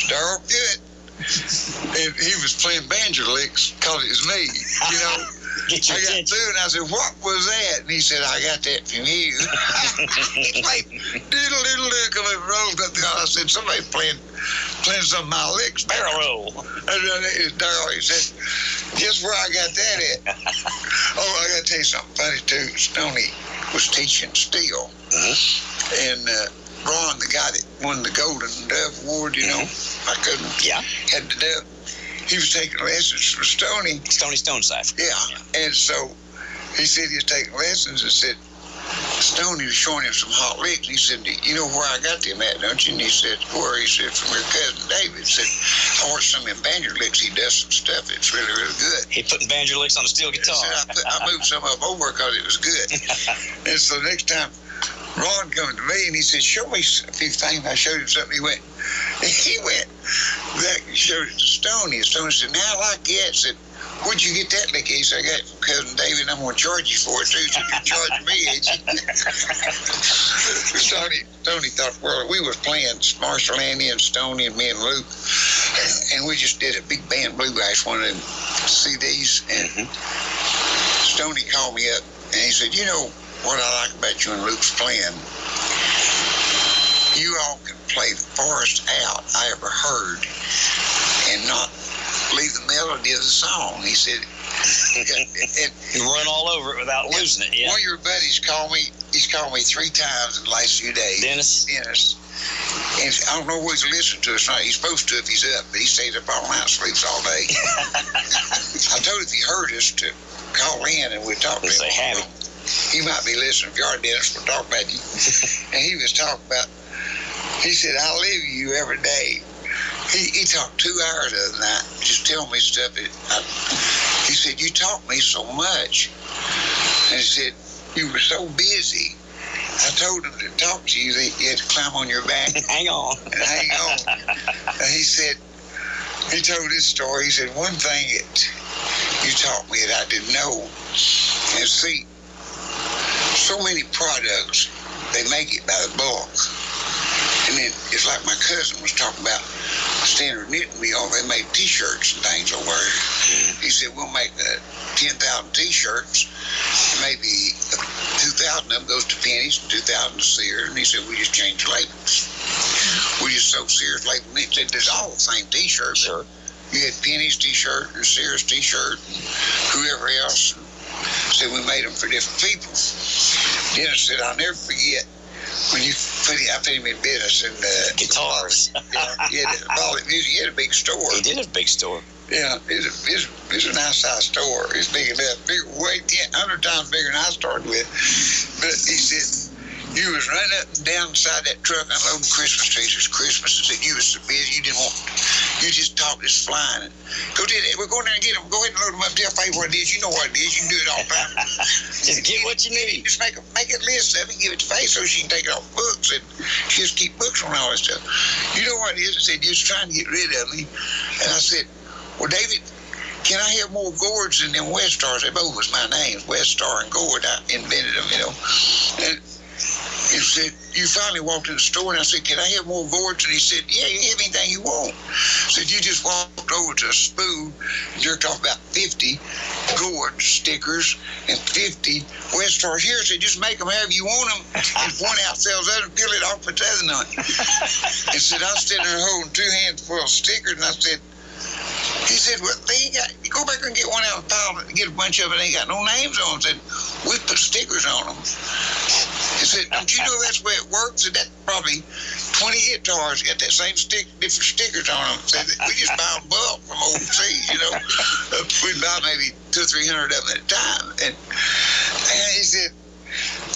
Daryl Pewitt. And he was playing banjo licks because it was me, I got through, and I said, what was that? And he said, I got that from you. He played doodle-doodle-doo, come and rolled up the I said, somebody playing some of my licks. Barrel roll. And Daryl, he said, guess where I got that at? Oh, I got to tell you something funny, too. Stoney was teaching steel. And Ron, the guy that won the Golden Dove Award, I couldn't. Yeah. Had the dove. He was taking lessons from Stoney. Stoney Stonesife. Yeah. And so he said he was taking lessons and said, Stoney was showing him some hot licks. And he said, you know where I got them at, don't you? And he said, where? He said, from your cousin David. He said, I watched some of them banjo licks. He does some stuff. It's really, really good. He putting banjo licks on a steel guitar. I moved some of them over because it was good. And so next time, Ron come to me and he said, show me a few things. I showed him something. He went back and showed it to Stoney. And Stoney said, now I like that. I said, where'd you get that lick? He said, I got it from Cousin David, and I'm going to charge you for it, too, so you can charge me, ain't you? Stoney thought, well, we were playing Marshall Andy and Stoney and me and Luke, and we just did a big band bluegrass, one of them CDs, and Stoney called me up, and he said, you know what I like about you and Luke's playing? You all can play the farthest out I ever heard and not leave the melody of the song. He said, and run all over it without losing it. Yeah. One of your buddies called me. He's called me 3 times in the last few days. Dennis. And I don't know what he's listening to us tonight. He's supposed to if he's up, but he stays up all night, sleeps all day. I told him if he heard us to call in and we'd talk to him. Say happy. He might be listening. If you are, Dennis, we'll talk about you. And he was talking about, he said, I live with you every day. He talked 2 hours the other night, just telling me stuff. He said, you taught me so much. And he said, you were so busy. I told him to talk to you that you had to climb on your back. Hang on. And hang on. And he said, he told this story. He said, one thing that you taught me that I didn't know is, see, so many products, they make it by the bulk. And then it's like my cousin was talking about Standard Knitting Mill. They made T-shirts and things over there. He said, we'll make 10,000 T-shirts. Maybe 2,000 of them goes to Penny's and 2,000 to Sears. And he said, we just change labels. We just sew Sears labels. And he said, there's all the same T-shirt. Sure. You had Penny's T-shirt and Sears T-shirt and whoever else. Said we made them for different people. Dennis said, I'll never forget when you put him in business and guitars. He had a big store. He did have a big store. Yeah, it's a nice size store. It's big enough, way 100 times bigger than I started with. But he said, you was running up and down inside that truck unloading Christmas trees. It's Christmas. He said, you was so busy, you just talked this flying. Go do that. We're going there and get them. Go ahead and load them up. Tell Faye what it is. You know what it is. You can do it all the time. Just get what you need. Just make a list of it and give it to Faye so she can take it off books. And she just keep books on all this stuff. You know what it is? I said, you're just trying to get rid of me. And I said, well, David, can I have more gourds than them West Stars? They both was my names, West Star and Gourd. I invented them, And he said, you finally walked in the store, and I said, can I have more gourds? And he said, yeah, you have anything you want. I said, you just walked over to a spoon and jerked off about 50 gourd stickers and 50 West Stars. Here, I said, just make them however you want them. And one out sells other, peel it off, put the other on. And said, I was sitting there holding 2 hands full of stickers, and I said, he said, well, you go back and get one out of the pile and get a bunch of it. They ain't got no names on them. Said, we put stickers on them. He said, don't you know that's the way it works? Said, that probably 20 guitars got that same different stickers on them. Said, we just buy them bulk from overseas, We'd buy maybe 200 or 300 of them at a time. And he said,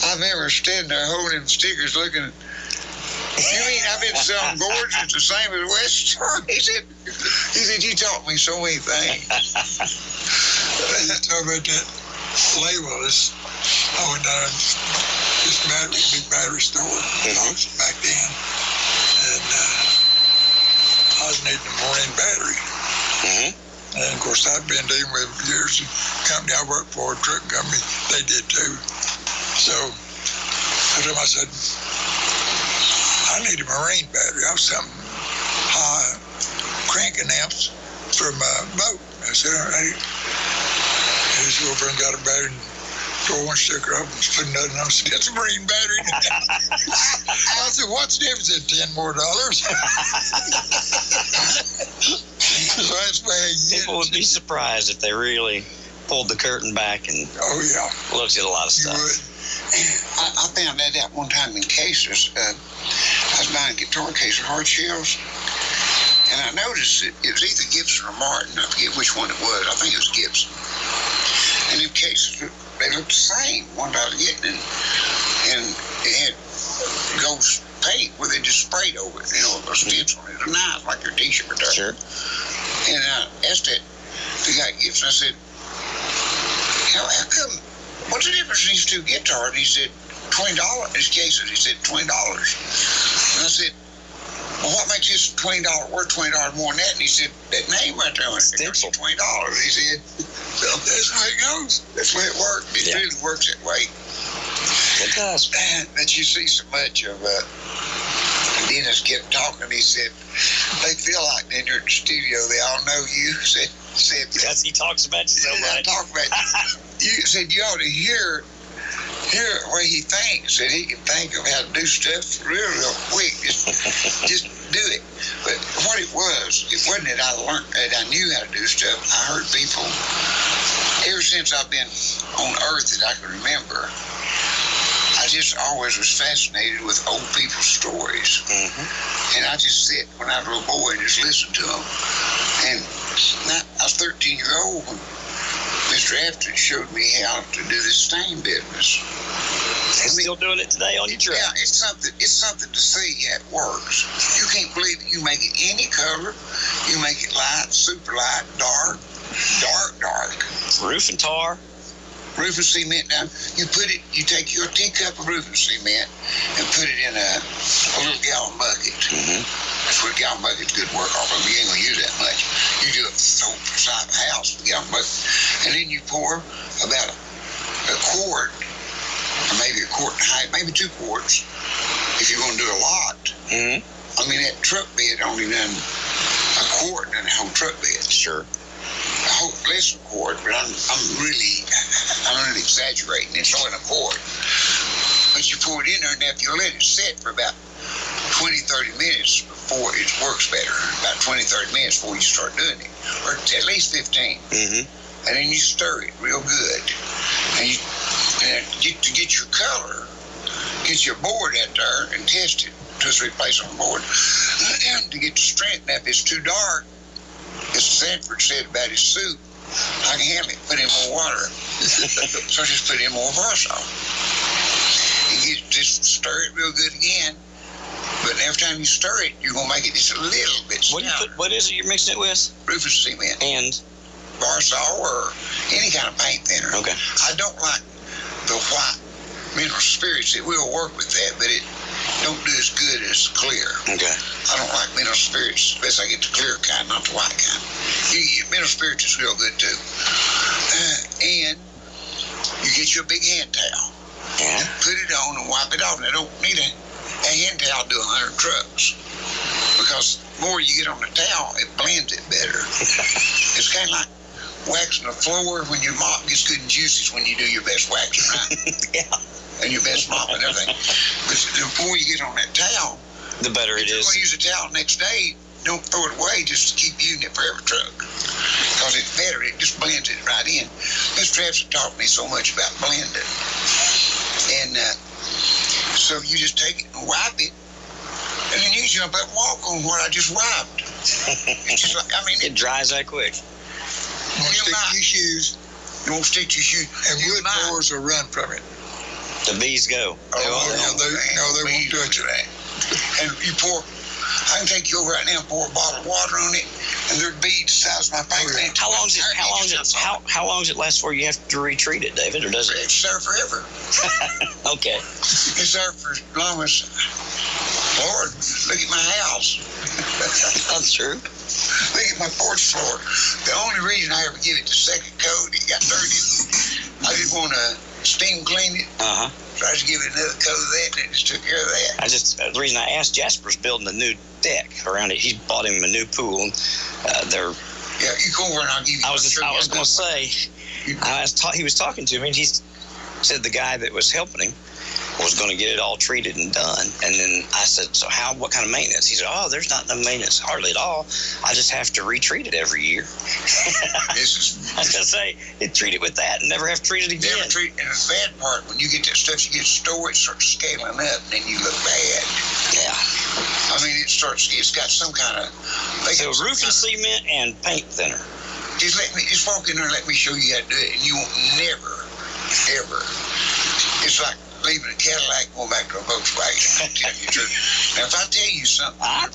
I remember standing there holding them stickers looking. You mean I've been selling gourds? It's the same as West Star? He said, you taught me so many things. Talk about that label. I went down this big battery store back then, and I was needing a marine battery. And of course, I've been dealing with years. The company I worked for, a truck company, they did too. So I told him, I said, I need a marine battery. I was some high cranking amps for my boat. I said, all right. He said, well, Brent got a battery and throw one sticker up and put another on. I said, that's a marine battery. I said, what's the difference? $10 more. So that's why people would be surprised if they really pulled the curtain back and looked at a lot of stuff. I found that out one time in cases. I was buying a guitar case of hard shells, and I noticed it was either Gibson or Martin. I forget which one it was. I think it was Gibson. And them cases, they looked the same, one I was getting, and it had gold paint where they just sprayed over it, a stencil on it. It was nice, like your T-shirt. Sure. And I asked the guy at Gibson, I said, how come, what's the difference in these two guitars? And he said, $20. His cases, he said, $20. And I said, well, what makes this $20 worth $20 more than that? And he said, that name right there on it, $20. He said, so that's the way it goes. That's the way it works. It really works that way. It does. But you see so much of Dennis kept talking. He said, they feel like in your studio, they all know you. Said because he talks about you so much. I talk about you. You said you ought to hear the way he thinks, that he can think of how to do stuff real quick. Just do it. But what it wasn't that I learned, that I knew how to do stuff. I heard people, ever since I've been on earth that I can remember, I just always was fascinated with old people's stories. And I just sit when I was a little boy and just listen to them. And I was 13 years old when Mr. Afton showed me how to do this stain business. Still doing it today on your truck? Yeah, it's something to see how it works. You can't believe it. You make it any color. You make it light, super light, dark. Roof and tar. Roof and cement. Now, you take your teacup of roof and cement and put it in a little gallon bucket. That's what a gallon bucket's good work off of. You ain't gonna use that much. You do it for the side of the house, a gallon bucket. And then you pour about a quart, or maybe a quart and a half, maybe 2 quarts, if you're gonna do a lot. Mm-hmm. I mean, that truck bed only done a quart in the whole truck bed. Sure. I hope less than a quart, but I'm really exaggerating. It's only a quart. But you pour it in there, and if you let it sit for about 20, 30 minutes before it works better, about 20, 30 minutes before you start doing it, or at least 15. Mm-hmm. And then you stir it real good. And to get your color, get your board out there and test it. 2 or 3 places on the board. And to get the strength, now if it's too dark, as Sanford said about his soup, I can handle it, put in more water. So I just put in more Varsaw. You just stir it real good again. But every time you stir it, you're going to make it just a little bit stouter. What is it you're mixing it with? Rufus cement. And? Varsaw or any kind of paint thinner. Okay. I don't like the white mineral spirits. It will work with that, but it don't do as good as clear. Okay. I don't like mineral spirits unless I get the clear kind, not the white kind. Mineral spirits is real good too. And you get you a big hand towel. Yeah. Put it on and wipe it off. And I don't need a hand towel to do 100 trucks. Because the more you get on the towel, it blends it better. It's kind of like waxing the floor when your mop gets good and juicy when you do your best waxing, right? Yeah. And your best mop and everything. But the more you get on that towel, the better it is. If you're going to use a towel next day, don't throw it away just to keep using it for every truck. Because it's better. It just blends it right in. Miss Travis taught me so much about blending. And so you just take it and wipe it, and then you jump up and walk on what I just wiped. It's just like, I mean, it dries that quick. You won't stick to your shoes. You won't stick to your shoes. And wood blowers will run from it. The bees go. They won't touch it. And you pour, I can take you over right now and pour a bottle of water on it, and there's beads the size of my finger. How long does it last for you have to retreat it, David, or does it? It's there forever. Okay. It's there for as long as, Lord, look at my house. That's true. Look at my porch floor. The only reason I ever give it the second coat, it got dirty. I didn't want to steam clean it. Uh-huh. So I just give it another coat of that, and it just took care of that. The reason I asked, Jasper's building a new deck around it. He bought him a new pool. Yeah, you come over and I'll give you. I was going to say, he was talking to me, and he said the guy that was helping him was going to get it all treated and done. And then I said, so what kind of maintenance? He said, there's not no maintenance hardly at all. I just have to retreat it every year. I was going to say, treat it with that and never have to treat it again. Never treat, and the bad part, when you get that stuff, you get storage, starts scaling up, and then you look bad. Yeah. I mean, it's got some kind of... So roofing cement and paint thinner. Just walk in there and let me show you how to do it, and you won't never, ever. It's like leaving a Cadillac going back to a Volkswagen. I'm telling you the truth. Now, if I tell you something, I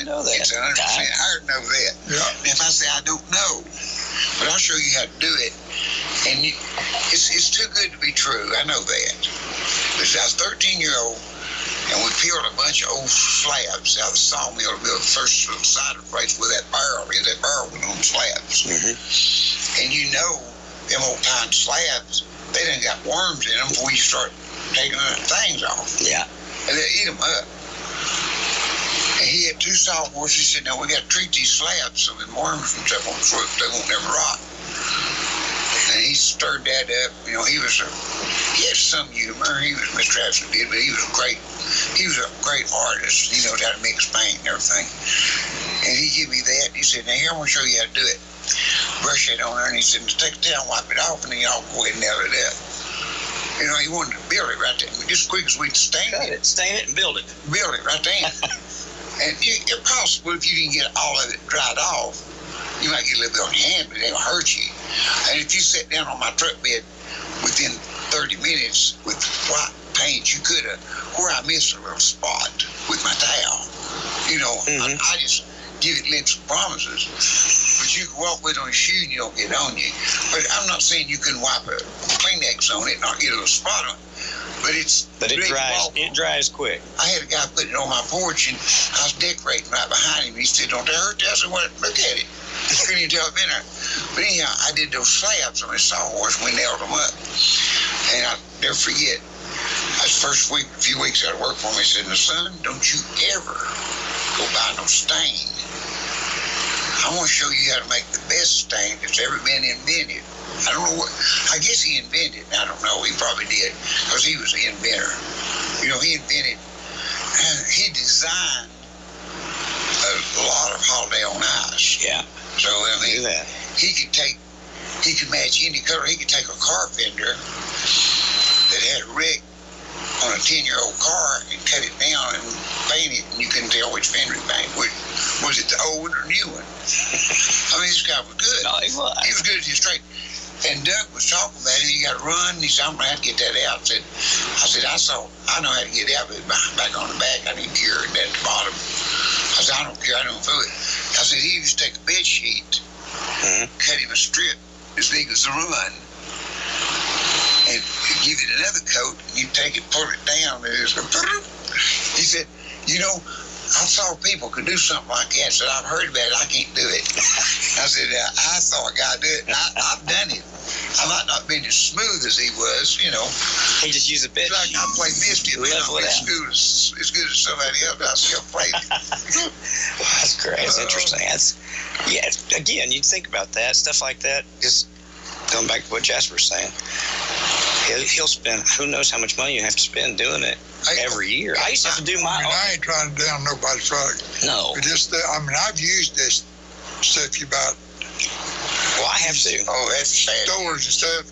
know that. It's 100%. I know that. Yeah. And if I say I don't know, but I'll show you how to do it, and it's too good to be true. I know that. But I was 13-year-old, and we peeled a bunch of old slabs out of the sawmill to build the first little cider place with that barrel. That barrel went on slabs. Mm-hmm. And you know, them old pine slabs, they done got worms in them before you start taking the things off. Yeah. And they eat them up. And he had 2 sawhorses. He said, "Now we got to treat these slabs so the worms and stuff won't swoop. They won't never rot." And he stirred that up. You know, he had some humor. He was Mr. Travis did, but he was a great artist. He knows how to mix paint and everything. And he gave me that. He said, "Now here, I'm going to show you how to do it. Brush it on there." And he said, "Take the towel, wipe it off, and then y'all go ahead and nail it up." You know, he wanted to build it right there. Just as quick as we stain it. Stain it and build it. Build it right there. And it's possible if you didn't get all of it dried off, you might get a little bit on your hand, but it will hurt you. And if you sat down on my truck bed within 30 minutes with white paint, you could have, where I missed a little spot with my towel. You know, I just give it lips and promises. But you can walk with it on your shoe and you don't get on you. But I'm not saying you can wipe a Kleenex on it and not get a little spot on it. But it dries. It dries quick. I had a guy put it on my porch, and I was decorating right behind him. He said, "Don't that hurt?" I said, "Well, look at it." Couldn't even tell it been there. But anyhow, I did those slabs on his sawhorse. We nailed them up, and I'll never forget. I That's the first few weeks out of work for me. He said, son, don't you ever go buy no stain. I want to show you how to make the best stain that's ever been invented. I don't know what, I guess he invented it. I don't know, he probably did, because he was the inventor. You know, he designed a lot of Holiday on Ice. Yeah. So, I mean, Do that. he could match any color. He could take a car fender that had a wreck on a 10-year-old car and cut it down and paint it, and you couldn't tell which fender he painted. Was it the old one or new one? I mean, this guy was good. No, he was. He was good at his trade. And Doug was talking about it. He got to run. He said, I'm going to have to get that out. I know how to get it out, but back on the back, I need to cure it at the bottom. I said, I don't care. I don't do it. I said, he used to take a bed sheet, cut him a strip as big as the run, and give it another coat, and you take it, pull it down, and it's he said, you know, I saw people could do something like that. I said, I've heard about it. I can't do it. I said, I saw a guy do it, and I've done it. I might not been as smooth as he was, you know. He just used a bed sheet. Like I play Misty, but I'm as good as somebody else. I still play. That's great. That's interesting. Again, you think about that, stuff like that, just going back to what Jasper's saying. He'll spend, who knows how much money you have to spend doing it every year. I used to have to do my own. I ain't trying to down nobody's product. No. But just, I've used this stuff you bought. Well, I have to. Oh, that's sad. Stores and stuff.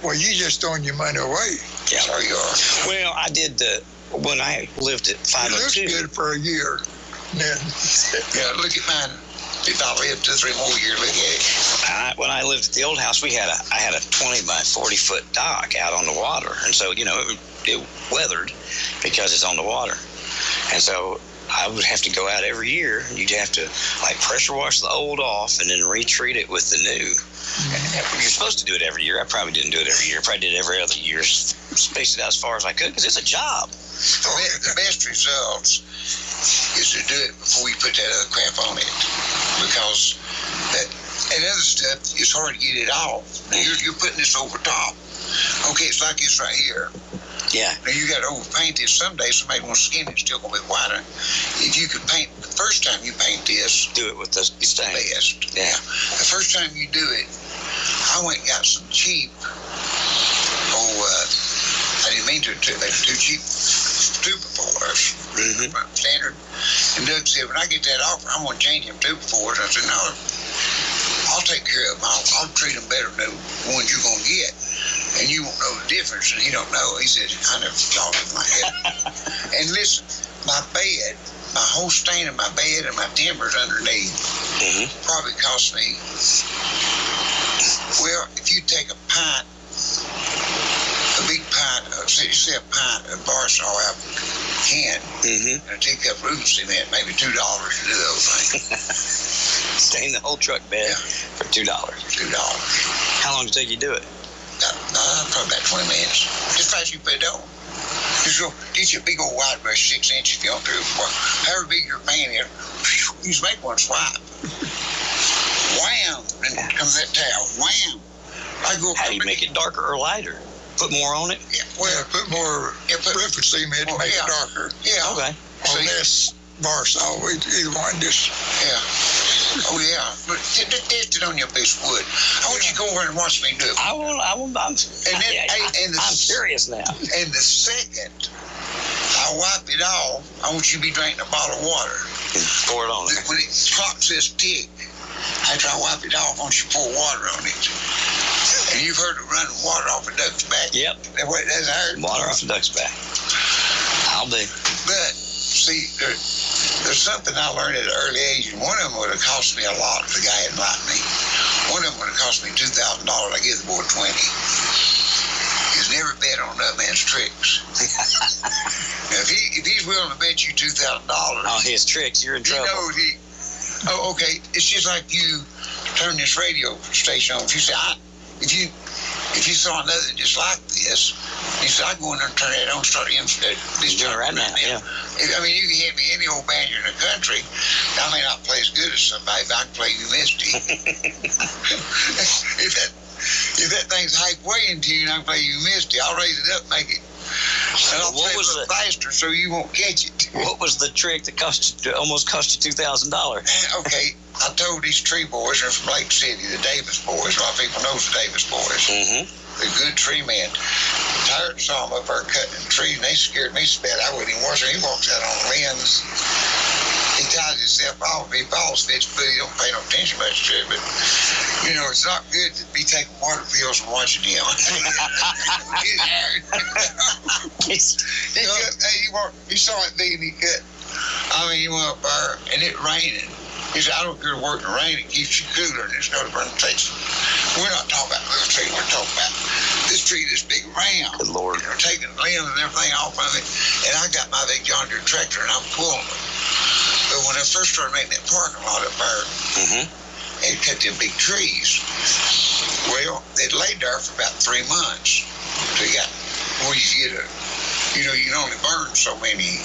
Well, you just throwing your money away. Yeah. There you are. Well, I did when I lived at 502. It looks good for a year. Then. Yeah, look at mine. If I live 2-3 more years, look at it. When I lived at the old house, I had a 20 by 40 foot dock out on the water, and so it weathered because it's on the water, and so I would have to go out every year. You'd have to like pressure wash the old off and then retreat it with the new. You're supposed to do it every year. I probably didn't do it every year. I probably did it every other year. Spaced it out as far as I could because it's a job. The best results is to do it before you put that other crap on it, because that other stuff is hard to get it off. You're putting this over top. Okay, it's like this right here. Yeah. Now you got to overpaint this. Someday somebody wants skin, it's still gonna be whiter. If you could paint the first time you paint this, do it with the stain. Best. Yeah. The first time you do it, I went and got some cheap. I didn't mean to. They were too cheap. Tupperwares, standard. And Doug said, when I get that offer, I'm going to change them Tupperwares. I said, no, I'll take care of them. I'll treat them better than the ones you're going to get. And you won't know the difference. And he don't know. He said, I never thought of my head. And listen, my bed, my whole stain of my bed and my timbers underneath probably cost me, well, if you take a pint, a big pint of, say a pint of bar saw out can, and a teacup of roofing cement, maybe $2 to do those things. Stain the whole truck bed for $2. $2. How long did it take you to do it? Probably about 20 minutes. Just fast you put it on. Just go get you a big old wide brush, 6 inches if you want to. However big your pan is, you just make one swipe. Wham! Then comes that towel. Wham! How do you make it darker or lighter? Put more on it? Yeah, well, put more roofing cement to make it darker. Yeah. Okay. Or less bar saw, either one, just. Yeah. Oh, yeah. But test it on your piece of wood. I want you to go over and watch me do it. I'm curious now. And the second I wipe it off, I want you to be drinking a bottle of water. Pour it on it. When the clock says tick, after I wipe it off, I want you to pour water on it. And you've heard of running water off a duck's back. Yep. That's heard. Water off a duck's back. I'll do. But, see, there's something I learned at an early age, and one of them would have cost me a lot if the guy hadn't liked me. One of them would have cost me $2,000. I give the boy $20. He's never bet on another man's tricks. Now, if he's willing to bet you $2,000 on his tricks, you're in trouble. Okay. It's just like you turn this radio station on. If you say, if you saw another just like this, you said, I'd go in there and turn that on and start this doing it right now. Yeah. I mean, you can hand me any old band in the country. I may not play as good as somebody, but I can play you Misty. If that thing's halfway in tune, I can play you Misty. I'll raise it up, make it And I'll What play was a little faster so you won't catch it. What was the trick that almost cost you $2,000? Okay, I told these tree boys, they're from Lake City, the Davis boys. A lot of people know the Davis boys. Mm-hmm. They're good tree men. Tired saw them up there cutting the tree, and they scared me so bad I wouldn't even watch him. He walks out on limbs. He ties himself off. He falls fits, but he don't pay no attention much to it. But, you know, it's not good to be taking water pills and watching him. He saw it big and he cut. I mean, he went up there, and it raining. He said, I don't care to work in the rain. It keeps you cooler, and it's not burning face. We're not talking about little tree. We're talking about this tree this big round. Good Lord. They're taking the limbs and everything off of it. And I got my big John Deere tractor, and I'm pulling it. But when I first started making that parking lot up there, they cut them big trees. Well, they'd laid there for about 3 months. So you got, where you get a, you know, you can only burn so many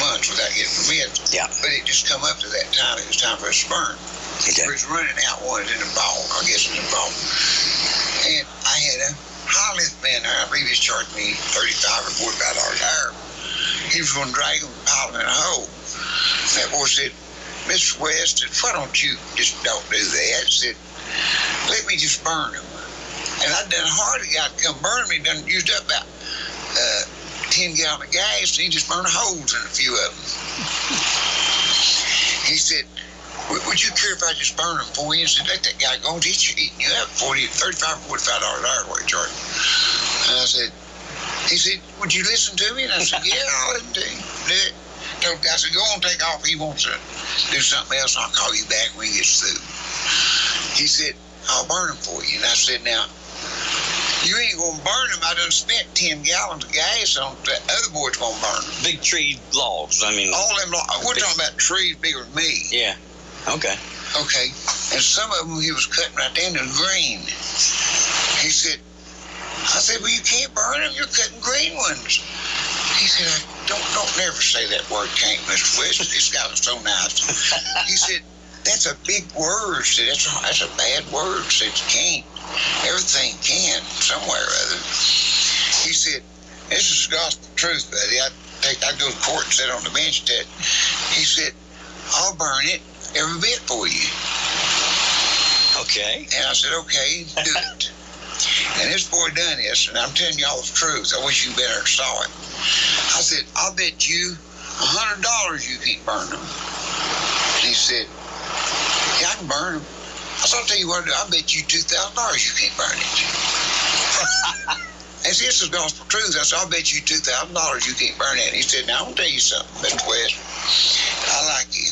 months without getting permits. Yeah. But it just come up to that time. It was time for us to burn. Okay. It was running out. One in the ball, I guess in the ball. And I had a high lift man there. I believe he's charged me $35 or $45 an hour. He was going to drag them and pile them in a hole. That boy said, Mr. West, why don't you just don't do that? I said, let me just burn them. And I done hardly got to come burn me. Done used up about 10 gallons of gas, and he just burned holes in a few of them. He said, would you care if I just burn them for you? And said, let that guy go. He's eating you up $35 or $45 an hour what he charged. And I said, he said, would you listen to me? And I said, yeah, I'll listen to you. I said, go on, take off. He wants to do something else, and I'll call you back when he gets through. He said, I'll burn them for you. And I said, now, you ain't going to burn them. I done spent 10 gallons of gas on the other boy's going to burn them. Big tree logs, I mean. All them logs. We're talking about trees bigger than me. Yeah. Okay. Okay. And some of them he was cutting right down to green. He said, I said, well, you can't burn them. You're cutting green ones. He said, don't never say that word can't, Mr. West. This guy was so nice. He said, that's a big word. Said, that's a bad word. Said, you can't. Everything can somewhere or other. He said, this is the gospel truth, buddy. I go to court and sit on the bench that. He said, I'll burn it every bit for you. Okay. And I said, okay, do it. And this boy done this, and I'm telling y'all the truth. I wish you better saw it. I said, I'll bet you $100 you can't burn them. And he said, yeah, I can burn them. I said, I'll tell you what, I'll bet you $2,000 you can't burn it. And see, this is gospel truth. I said, I'll bet you $2,000 you can't burn it. And he said, now, I'm going to tell you something, Mr. West. I like you.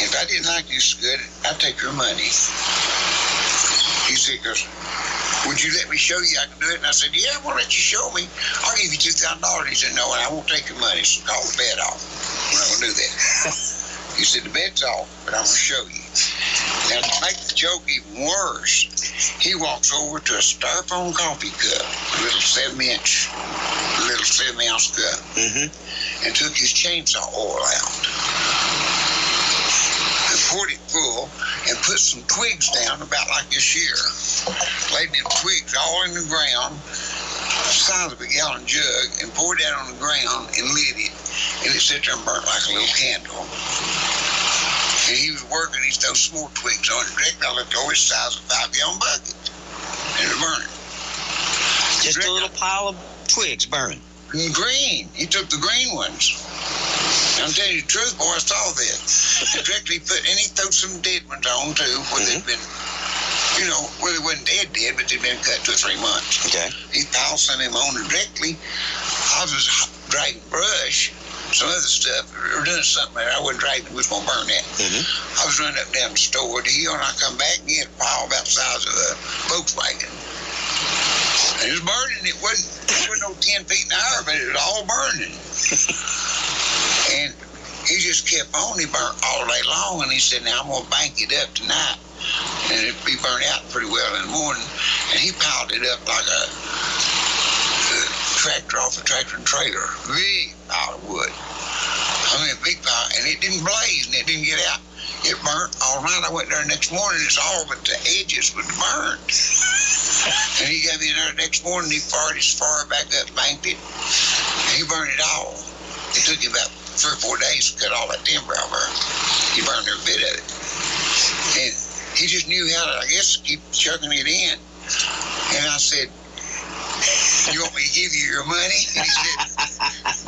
If I didn't like you so good, I'd take your money. He said, would you let me show you I can do it? And I said, yeah, I'm going to let you show me. I'll give you $2,000. He said, no, and I won't take your money, so call the bet off. I'm not going to do that. He said, the bet's off, but I'm going to show you. Now, to make the joke even worse, he walks over to a styrofoam coffee cup, a little 7-ounce cup, and took his chainsaw oil out. And poured it full and put some twigs down about like this here. Laid them twigs all in the ground, the size of a gallon jug, and poured that on the ground and lit it. And it sat there and burnt like a little candle. And he was working, he threw some more twigs on it. Directly, I looked over, it's the size of a 5-gallon bucket. And it burned. Just a little pile of twigs burning. Green. He took the green ones. I'm telling you the truth, boy, I saw that. And directly he threw some dead ones on too, where they'd been, you know, well, they wasn't dead, but they'd been cut 2 or 3 months. Okay. He piled some of them on and directly. I was dragging brush, some other stuff, or doing something there. I wasn't dragging, we was going to burn that. I was running up down the store to heal, and I come back and he had a pile about the size of a Volkswagen. And it was burning. It wasn't no 10 feet an hour, but it was all burning. And he just kept on. He burnt all day long, and he said, now I'm going to bank it up tonight, and it'll be burnt out pretty well in the morning. And he piled it up like a tractor off a tractor and trailer. Big pile of wood. I mean, a big pile, and it didn't blaze, and it didn't get out. It burnt all night. I went there the next morning, it's all but the edges was burned. And he got me in there the next morning. He fired his fire back up, banked it, and he burned it all. It took him about 3 or 4 days to cut all that timber out there. He burned every bit of it. And he just knew how to, I guess, keep chucking it in. And I said, you want me to give you your money? And he said,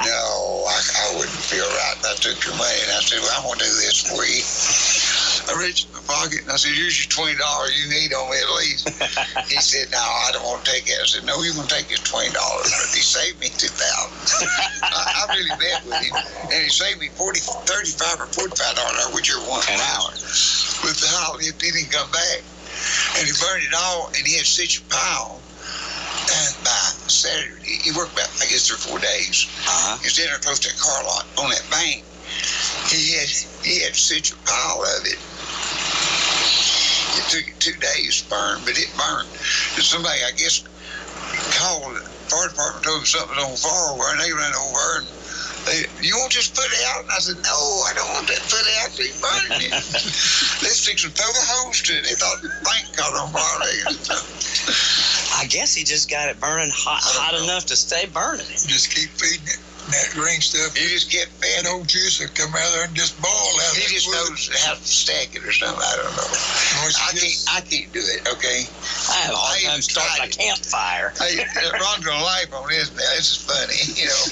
no, I wouldn't feel right if I took your money. And I said, well, I'm going to do this for you. I reached in my pocket and I said, here's your $20 you need on me at least. He said, no, I don't want to take it. I said, no, you're going to take this $20. He saved me $2,000. I really bet with him. And he saved me $35 or $45, whichever one. An hour. With the holiday, it didn't come back. And he burned it all, and he had such a pile. And by Saturday, he worked about, I guess, 3 or 4 days. He was in there close to that car lot on that bank. He had such a pile of it. It took it 2 days to burn, but it burned. And somebody, I guess, called the fire department, told him something was on fire, and they ran over and you won't just put it out? And I said, no, I don't want that put out. They burning it. They fixing to throw the hose to it. They thought the bank caught on fire. I guess he just got it burning hot enough to stay burning. Just keep feeding it. That green stuff. He just kept feeding. That old juice will come out there and just boil out. He just knows how to stack it or something. I don't know. I can't do it, okay? I have a hard time starting a campfire. Hey, Ron's gonna laugh on this now. This is funny, you know.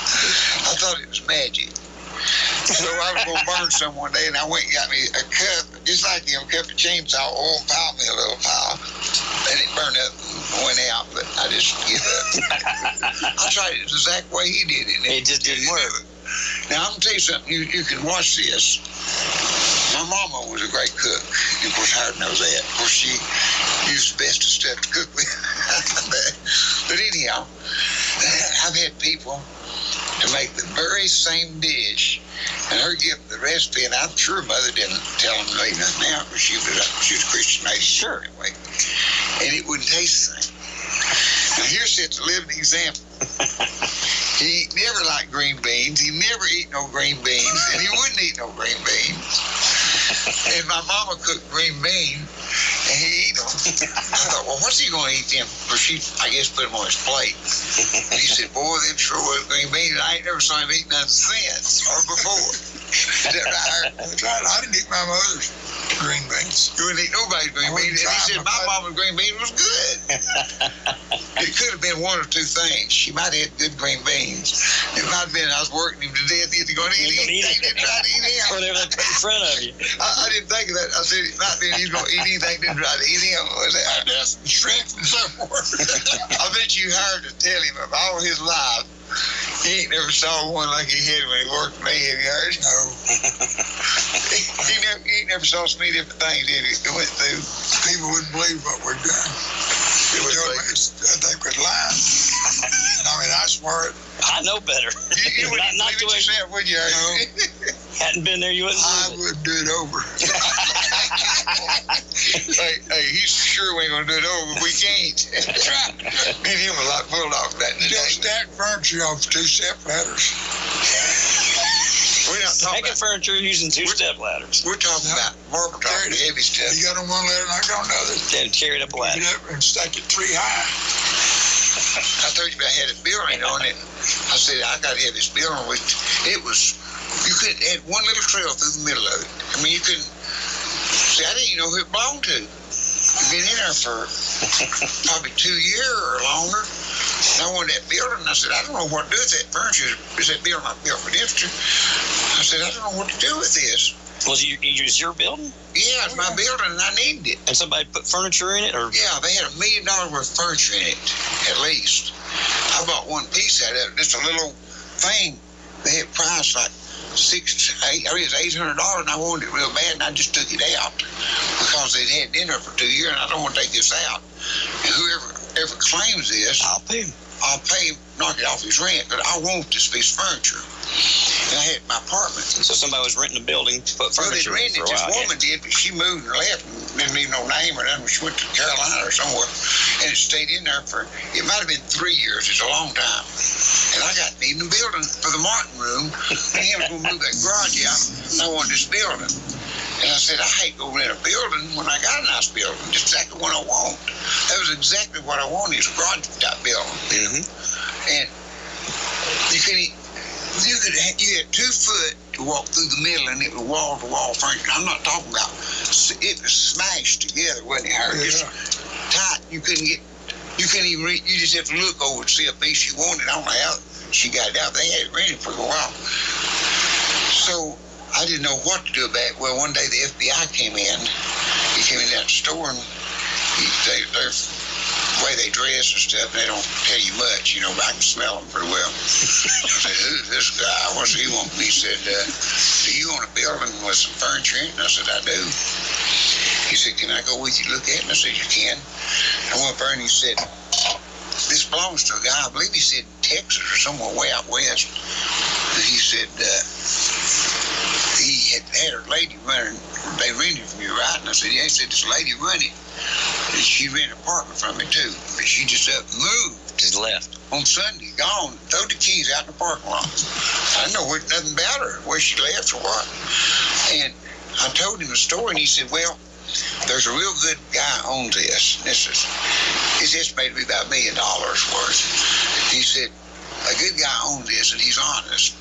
I thought it was magic. So I was going to burn some one day, and I went and got me a cup, just like, you know, a cup of chainsaw oil, piled me a little pile, and it burned up and went out, but I just give up. I tried it the exact way he did it. It just didn't work. Now, I'm going to tell you something. You can watch this. My mama was a great cook. Of course, Howard knows that. Of course, she used the best of stuff to cook with. But anyhow, I've had people to make the very same dish, and her give the recipe, and I'm sure Mother didn't tell them to leave nothing out, but she was a Christian lady. Sure. Anyway. And it wouldn't taste the same. Now, here's just a living example. He never liked green beans. He never eat no green beans, and he wouldn't eat no green beans. And my mama cooked green beans, and he eat them. I thought, well, what's he going to eat them? Or she, I guess, put them on his plate. And he said, boy, them sure was green beans. I ain't never saw him eat none since or before. Is that right? That's right. I didn't eat my mother's green beans. You wouldn't eat nobody's green beans. And he said, my mama's green beans was good. It could have been one or two things. She might have had good green beans. It might have been I was working him to death. He's going to eat anything to try to eat him. Whatever they put in front of you. I didn't think of that. I said, it might be he's going to eat anything to try to eat him. That's shrimp and so forth. I bet you hired to tell him of all his life. He ain't never saw one like he had when he worked for me. Have you heard? No. He ain't never saw so many different things that he went through. People wouldn't believe what we've done. They could lie. I mean, I swear it. I know better. You wouldn't not believe it yourself, would you? No. Hadn't been there, you wouldn't I believe it. would do it over. Hey, he's sure we ain't gonna do it over, but we can't. That's right. Me and him was like bulldog that day. Just stack furniture off 2 step ladders. We're not talking Making about furniture using 2-step ladders. We're talking about marble top, the heavy stuff. You got on one ladder, knock on another. Then carry it up a ladder. Get up and stack it 3 high. I told you I had a building on it. I said I got to have this building with it was. You couldn't add one little trail through the middle of it. I mean, you couldn't. See, I didn't even know who it belonged to. I've been in there for probably 2 years or longer. And I wanted that building. And I said, I don't know what to do with that furniture. Is that building I built for Dipster? I said, I don't know what to do with this. Was it your building? Yeah, it's my building, and I needed it. And somebody put furniture in it, or? Yeah, they had $1 million worth of furniture in it, at least. I bought one piece out of it, just a little thing. They had priced like $800, and I wanted it real bad, and I just took it out because they'd had it in there for 2 years, and I don't want to take this out. And whoever claims this, I'll pay him. I'll pay him, knock it off his rent, but I want this piece of furniture. And I had my apartment. So somebody was renting a building to put furniture in for a while. This woman did, but she moved and left and didn't leave no name or nothing. She went to Carolina or somewhere, and it stayed in there for, it might have been 3 years. It's a long time. And I got needing a building for the Martin room, and he was going to move that garage out, and I wanted this building. And I said, I hate going in a building when I got a nice building, just exactly what I want. That was exactly what I wanted, is a garage-type building. Mm-hmm. And you had 2 foot to walk through the middle, and it was wall-to-wall furniture. I'm not talking about, it was smashed together, wasn't it, Howard? Just tight. You couldn't even read. You just have to look over and see a piece you wanted. I don't know how she got it out. They had it ready for a while. So I didn't know what to do about it. Well, one day the FBI came in. He came in that store, and they're the way they dress and stuff, and they don't tell you much, you know, but I can smell them pretty well. I said, who's this guy? What's he want? He said, do you own a building with some furniture in it? And I said, I do. He said, can I go with you to look at it? And I said, you can. I went up there and he said, this belongs to a guy, I believe he said Texas or somewhere way out west. And he said, he had a lady running, they rented from you, right? And I said, yeah. He said, this lady running. And she rented an apartment from me too. But she just up and moved. Just left. On Sunday, gone, throw the keys out in the parking lot. I didn't know nothing about her, where she left or what. And I told him the story, and he said, well, there's a real good guy owns this. It's estimated to be about $1 million worth. He said, a good guy owns this, and he's honest.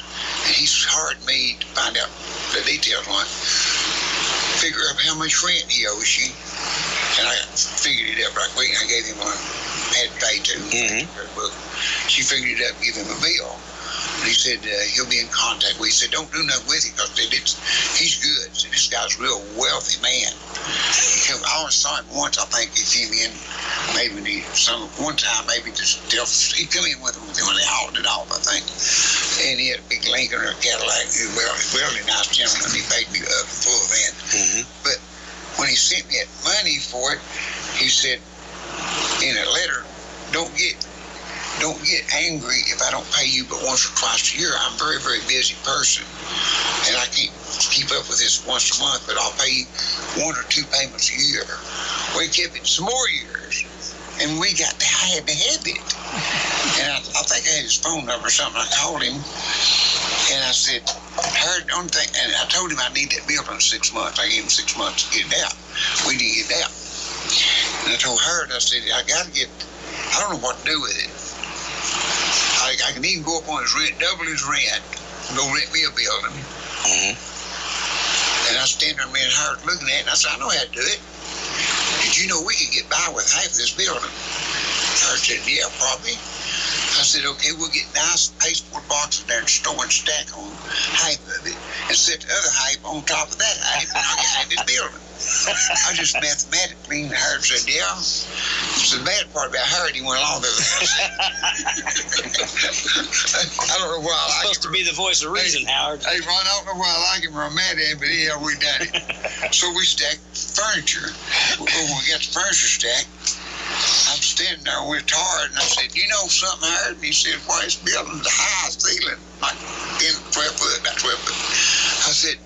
And he's hired me to find out the details on it. Figure out how much rent he owes you. And I figured it up right quick, and I gave him one I had to pay to. Mm-hmm. She figured it up, give him a bill. And he said, he'll be in contact with you. He said, don't do nothing with it, because he's good. So this guy's a real wealthy man. I only saw him once, I think. He came in one time, maybe just he come in with him when they hauled it off, I think. And he had a big Lincoln or a Cadillac. He was a really nice gentleman. He paid me up full of that. Mm-hmm. But when he sent me that money for it, he said in a letter, don't get angry if I don't pay you but once or twice a year. I'm a very, very busy person, and I can't keep up with this once a month, but I'll pay you 1 or 2 payments a year. We kept it some more years, and I had to have it. And I think I had his phone number or something. I called him, and I said, and I told him I need that bill in 6 months. I gave him 6 months to get it out. We didn't get it out. And I told her, I said, I don't know what to do with it. I can even go up on his rent, double his rent, go rent me a building. Mm-hmm. And I stand there, me and Howard looking at it, and I said, I know how to do it. Did you know we could get by with half of this building? Howard said, yeah, probably. I said, okay, we'll get nice pasteboard boxes there and store and stack on half of it, and set the other half on top of that half, and I'll get out of this building. I just mathematically, and Howard said, yeah. So the bad part about Howard, he went along with it. I don't know why I like him. Supposed to be the voice of reason, Howard. Hey, Ron, I don't know why I like him or I'm mad at him, but anyhow, we done it. So we stacked furniture. When we got the furniture stacked, I'm standing there with tired, and I said, you know something, Howard? And he said, why, this building's the highest ceiling, like 12 foot, about 12 foot. I said,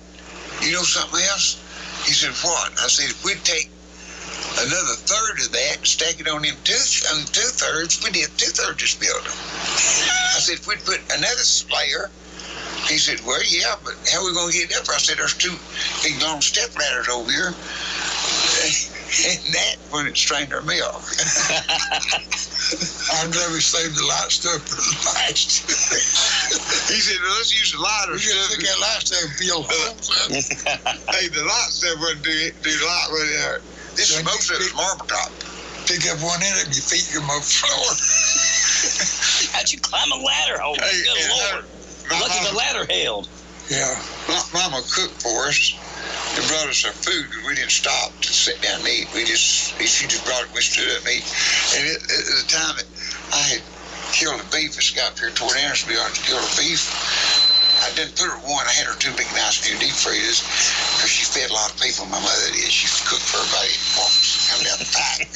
you know something else? He said, what? I said, if we'd take another third of that and stack it on them two-thirds, we did 2/3 this building. I said, if we'd put another layer, he said, well, yeah, but how are we going to get it up? I said, there's 2 big long step ladders over here. And that when it strained our milk. I'm glad we saved the light stuff for the last. He said, well, let's use the lighter. We got to take that light stuff and feel Hey, the light stuff wouldn't do the light with it. This is most of it's marble top. Pick up one end and your feet come off the floor. How'd you climb a ladder? Oh, hey, good Lord. Lucky the ladder held. Yeah. Mama cooked for us. They brought us our food, because we didn't stop to sit down and eat. She just brought it, we stood up and eat. And at the time that I had killed a beef, this guy up here toward Andersonville, I killed a beef. I didn't put her one. I had her 2 big, nice new deep freezers, because she fed a lot of people. My mother did. She cooked for everybody. Come down the pipe.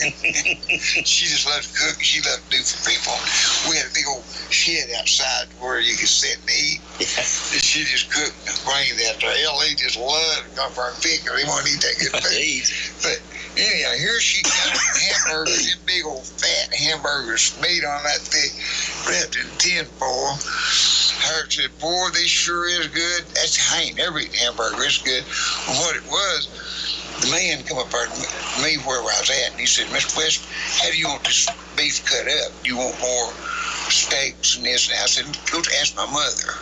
She just loved to cook. She loved to do for people. We had a big old shed outside where you could sit and eat. And she just cooked and bring that there. L.A. just loved to come for a pick, or he wanted to eat that good food. But anyhow, here she comes with hamburgers, them big old fat hamburgers, meat on that big wrapped in tin foil. her said, boy, this sure is good. I ain't never eaten hamburger. It's good. Well, what it was, the man come up there to me where I was at, and he said, Mr. West, how do you want this beef cut up? Do you want more steaks and this? And I said, go to ask my mother.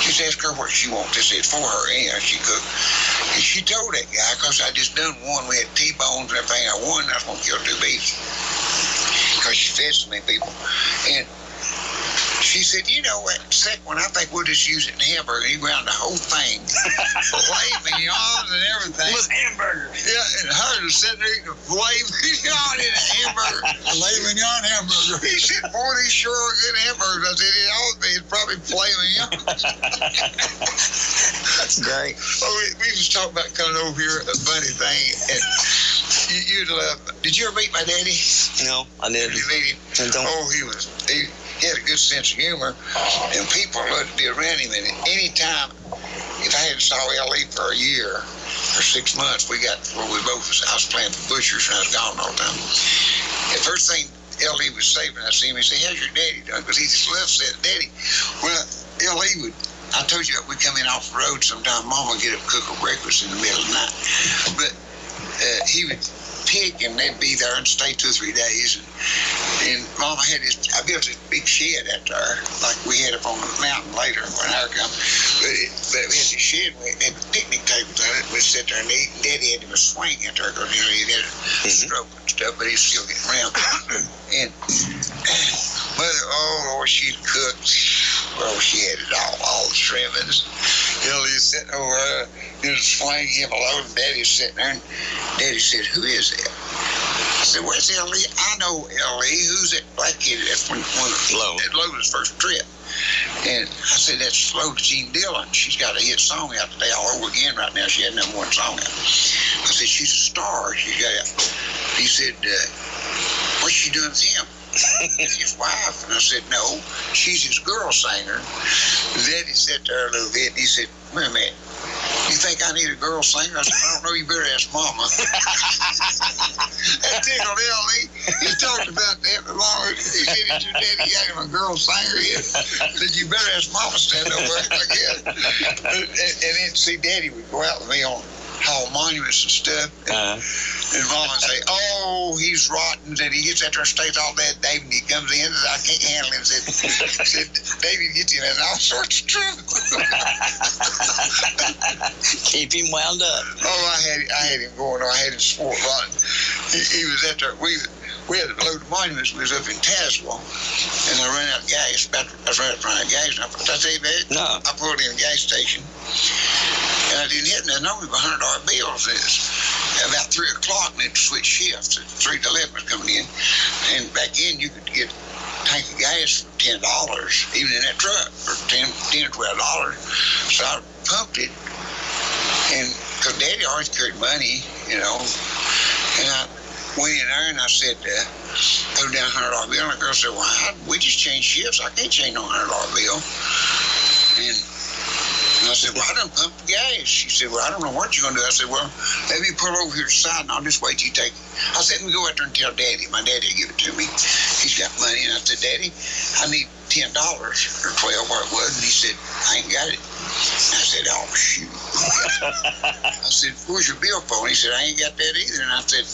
Just ask her what she wants. This is for her, and she cooked. And she told that guy, because I just done one. We had T-bones and everything. I won. I was going to kill 2 beefs. Because she fed so many people. And she said, you know what, second one, I think we'll just use it in hamburger. He ground the whole thing. Filet mignons and everything. It was hamburger. Yeah, and her was sitting there eating a filet mignon in a hamburger. Filet mignon hamburger. He said, boy, these sure are good hamburgers. I said, it ought to be. It's probably filet mignon. That's great. Oh, we was talking about coming over here, a funny thing. And you'd love, did you ever meet my daddy? No, I didn't. Did you meet him? Oh, he had a good sense of humor, and people loved to be around him. And any time, if I hadn't saw L.E. for a year or 6 months, I was playing for Butchers and I was gone all the time. The first thing L.E. would say when I see him, he'd say, how's your daddy doing? Because he just loved saying, Daddy. Well, L.E. would, I told you, we come in off the road sometime, Mama would get up and cook a breakfast in the middle of the night. But he would pick, and they'd be there and stay 2 or 3 days. And Mama had this, I built this big shed out there, like we had up on the mountain later when I come. But we had this shed, we had picnic tables on it, we'd sit there and eat, and Daddy had him a swing out there, because, he had a stroke and stuff, but he's still getting around. And Mother, oh, Lord, she'd cook. Oh, she had it all the trimmings. He's sitting over there, swinging him alone, and Daddy's sitting there, and Daddy said, who is that? I said, where's L.E.? I know L.E. Who's that black kid? That's when Lowe's first trip. And I said, that's Flo Jean Dillon. She's got a hit song out today all over again right now. She had #1 song out. I said, she's a star. She got out. He said, what's she doing with him? His wife. And I said, no, she's his girl singer. Then he sat there a little bit, and he said, wait a minute, you think I need a girl singer? I said, I don't know, you better ask Mama. That tickled L.E. He talked about that for long. He said, is your daddy got him a girl singer yet? I said, you better ask Mama stand over there, I guess. And then, see, Daddy would go out with me on Hall Monuments and stuff. And Mama would say, oh, he's rotten. And he gets out there and stays all that day, and he comes in and I can't handle him. Said David gets him in all sorts of trouble. Keep him wound up. Oh, I had him going on. I had him sport rotten. He was out there. We had a load of monuments. We was up in Tazewell, and I ran out of gas. I was running out of gas. And I tell you about it? No. I pulled in a gas station, and I didn't hit nothing. I know $100 bills. About 3 o'clock, and then switch shifts. 3 to 11 was coming in, and back in you could get a tank of gas for $10, even in that truck, for $10 or $12. So I pumped it, and because Daddy always carried money, and I went in there and I said, put down $100 bill, and the girl said, well, we just changed shifts. I can't change no $100 bill. And I said, well, I done pumped the gas. She said, well, I don't know what you're going to do. I said, well, maybe pull over here to the side, and I'll just wait till you take it. I said, let me go out there and tell Daddy. My daddy will give it to me. He's got money. And I said, Daddy, I need $10 or 12, what it was. And he said, I ain't got it. And I said, oh, shoot. I said, where's your bill for? And he said, I ain't got that either. And I said,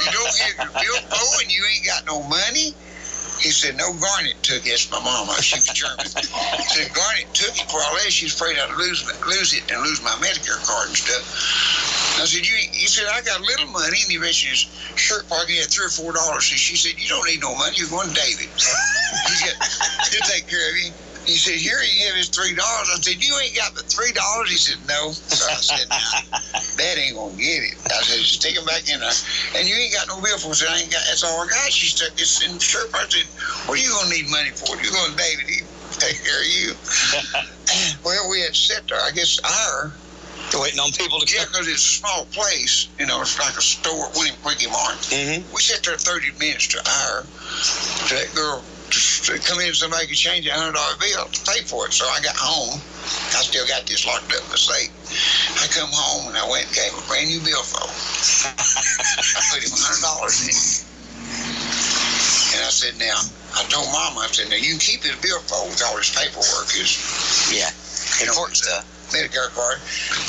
you don't have your bill for and you ain't got no money? He said, no, Garnet took it. That's my mama. She was German. He said, Garnet took it for all that. She's afraid I'd lose it and lose my Medicare card and stuff. I said, he said, I got a little money. And he mentioned his shirt pocket. He had $3 or $4. So she said, you don't need no money. You're going to David. He'll take care of you. He said, here you have his $3. I said, you ain't got the $3? He said, no. So I said, nah, Dad ain't going to get it. I said, just take him back in there. And you ain't got no bill for it. I said, I ain't got, that's all I got. She stuck this in the shirt. I said, what are you going to need money for? You're going to David. He'll take care of you. Well, we had sat there, I guess, an hour. Waiting on people to come. Yeah, because it's a small place. It's like a store, William Quickie Mart. Mm-hmm. We sat there 30 minutes to an hour. So that girl to come in, somebody could change a $100 bill to pay for it. So I got home. I still got this locked up in the safe. I come home and I went and gave him a brand new billfold. I put him $100 in it. And I said, now, I told Mama, I said, now you can keep his billfold with all his paperwork, important stuff. Medicare card.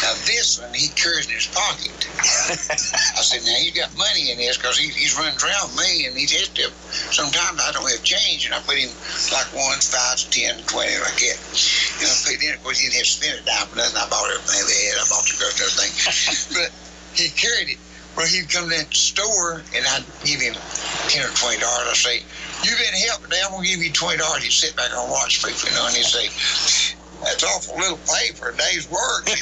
Now this one he carries in his pocket. I said, now you got money in this because he's running around with me, and he has to. Sometimes I don't have change, and I put him like 1, 5, 10, 20, like that. And I put it in. Of course, he didn't have to spend it down for nothing. I bought everything they had. I bought the girls and everything. But he carried it. Well, he'd come to that store, and I'd give him $10 or $20. I'd say, "You've been helping today. I'm gonna give you $20." He'd sit back and watch people, and he'd say, "That's awful little pay for a day's work." And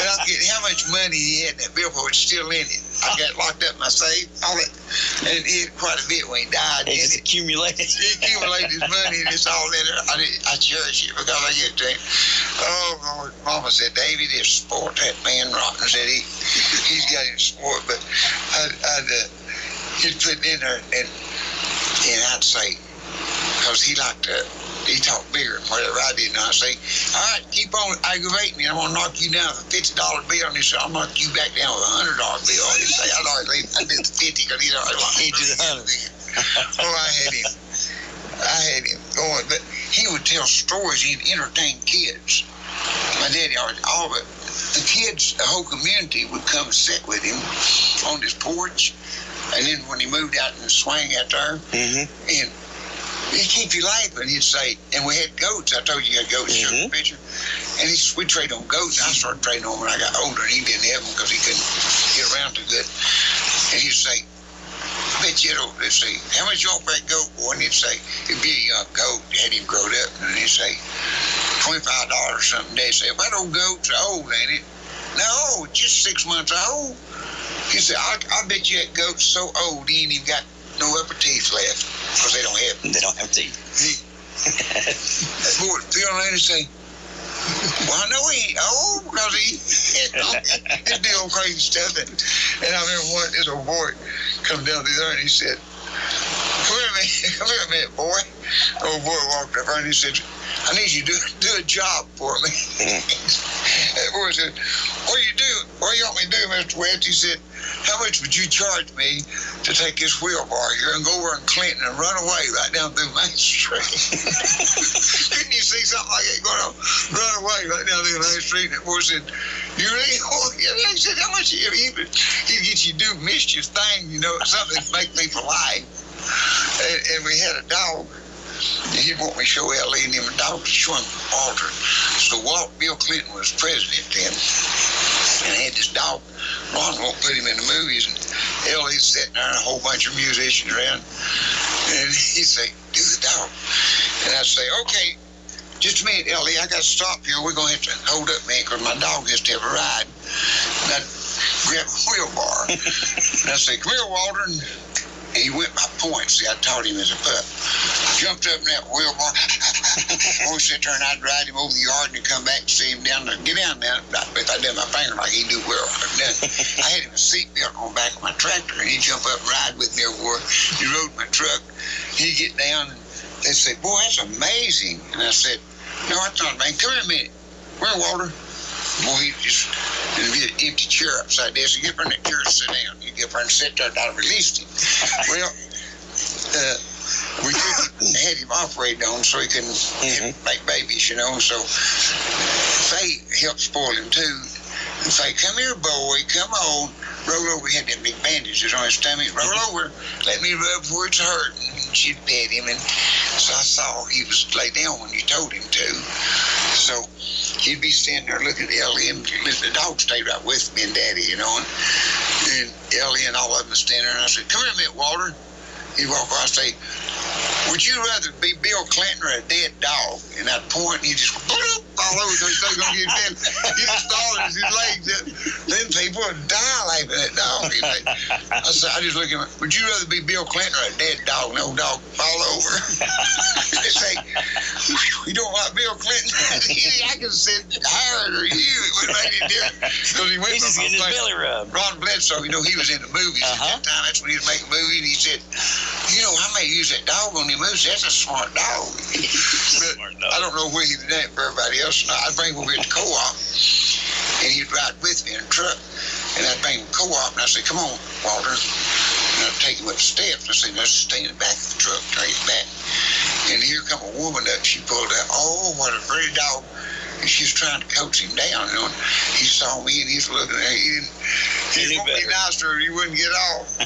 I'll get how much money he had in that billfold. It's still in it. I got it locked up in my safe. All that, and he had quite a bit when he died. It just accumulated. He accumulated his money, and it's all in there. I cherish it because I get to him. Oh, Lord. Mama said, "David has spoiled that man rotten." I said, he's got him spoiled. But he'd put it in there, and I'd say, because he liked to, he talked bigger than whatever I did. And I say, "All right, keep on aggravating me. I'm going to knock you down with a $50 bill." And he said, "I'll knock you back down with a $100 bill." He said, I did the 50 because he did the 100. Oh, I had him going. But he would tell stories. He'd entertain kids. My daddy always, all of it. The kids, the whole community would come sit with him on his porch. And then when he moved out in the swing out there, and he'd keep you laughing. He'd say, and we had goats. I told you had goats in the picture. And we'd trade on goats. And I started trading on when I got older, and he didn't have them because he couldn't get around too good. And he'd say, "I bet you it'll," they'd say, "How much you want for that goat, boy?" And he'd say, it'd be a young goat. Had him growed up. And he'd say, $25 or something. They'd say, "Well, that old goat's old, ain't it?" "No, just 6 months old." He said, I bet you that goat's so old he ain't even got no upper teeth left because they don't have them. They don't have teeth. That boy would feel around and say, "Well, I know he ain't old because he's doing crazy stuff." And I remember this old boy come down through there and he said, come here a minute, boy." The old boy walked up there and he said, "I need you to do a job for me." That boy said, "What do you want me to do, Mr. West?" He said, "How much would you charge me to take this wheelbarrow here and go over in Clinton and run away right down through Main Street?" Couldn't you see something like that going on? Run away right down through Main Street. And the boy said, "You really?" He said, "How much?" He'd get you to do mischievous things, something to make people laugh. And we had a dog. And he'd want me to show Ellie and him a dog to show him Walter. So Bill Clinton was president then. And I had this dog. Ron won't put him in the movies. And Ellie's sitting there and a whole bunch of musicians around. And he'd say, "Do the dog." And I'd say, "Okay, just a minute, Ellie, I got to stop here. We're going to have to hold up, man, because my dog has to have a ride." And I'd grab a wheelbarrow. And I'd say, "Come here, Walter." And he went by points. See, I taught him as a pup. Jumped up in that wheelbarrow. Always sit there and I'd ride him over the yard and he'd come back and see him down there. "Get down now." If I did my finger like he'd do well. I had him a seatbelt on the back of my tractor and he'd jump up and ride with me everywhere. He rode my truck. He'd get down and they'd say, "Boy, that's amazing." And I said, "No, I thought, man, come here a minute. Where, Walter?" Boy, he'd just get an empty chair upside down. So get up in that chair and sit down. You get up and sit there and I released him. Well, we had him operated on so he couldn't make babies, So Faye helped spoil him too. And Faye, "Come here, boy, come on. Roll over." He had them big bandages on his stomach. "Roll over. Let me rub where it's hurting." And she'd pet him. And so I saw he was laid down when you told him to. So he'd be standing there looking at Ellie, and the dog stayed right with me and Daddy, And Ellie and all of them standing there. And I said, "Come here a minute, Walter." He'd walk by and say, "Would you rather be Bill Clinton or a dead dog?" And I'd point, and he'd just all over because he was going to get dead. He just started his legs up. Then people would die laughing at that dog. I said, I just look at him, "Would you rather be Bill Clinton or a dead dog?" And the old dog fall over. They say, "You don't like Bill Clinton?" I could have said Howard or you. It wouldn't make any difference. Because he went He's just getting his belly rubbed. Ron Bledsoe, he was in the movies at that time. That's when he was making movies. And he said, "I may use that dog on the movies. That's a smart dog." But I don't know whether he did that for everybody else or not. I'd bring him over to the co-op, and he'd ride with me in a truck, and I'd bring him to the co-op, and I'd say, "Come on, Walter." And I take him up the steps. I said, let's stay in the back of the truck, take it back. And here come a woman up. She pulled up. Oh, what a pretty dog. And she was trying to coax him down. You know, he saw me and he's looking at me. He won't be nice to her. He wouldn't get off.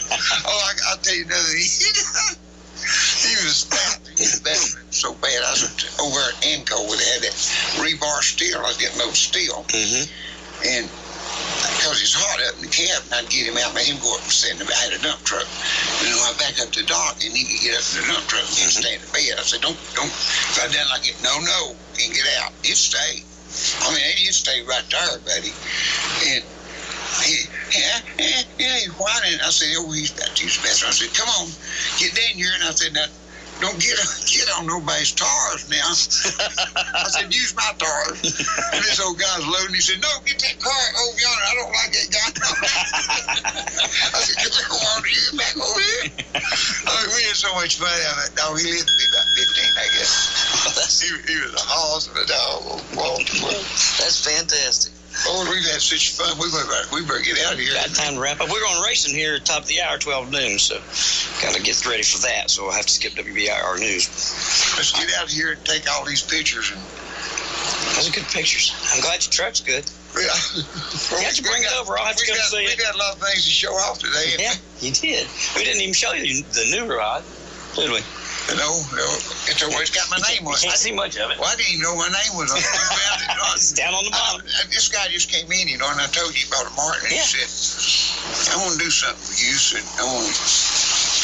I'll tell you another thing. He was snapped. He was battling so bad. I was over at Enco where they had that rebar steel. I was getting those steel. And because it's hot up in the cab, and I'd get him out, make him go up and sit in the back of the dump truck. And then I back up to the dock, and he could get up in the dump truck and stay in the bed. I said, don't. If I done like it, no, can't get out. He'd stay. I mean, he'd stay right there, buddy. And he's whining. I said, he's about to use the bathroom. I said, come on, get down here. And I said, now, don't get on nobody's tires now. I said, use my tires. And this old guy's loading. He said, no, get that car over yonder. I don't like that guy. I said, get that water back over here. We had so much fun out of that dog. He lived to be about 15, I guess. He was a horse and a dog. That's fantastic. Oh, we've had such fun. We better get out of here. Got time to wrap up. We're going racing here at top of the hour, 12 noon, so got to get ready for that. So we'll have to skip WBIR News. Let's get out of here and take all these pictures. Those are good pictures. I'm glad your truck's good. Yeah. Why don't you bring it over? I'll have to come see it. We got a lot of things to show off today. Yeah, you did. We didn't even show you the new rod, did we? No, it's always got my name on it. Can't see much of it. Well, I didn't even know my name was on it. It's down on the bottom. This guy just came in, and I told you about a Martin, and he said, I want to do something for you. He said, I want to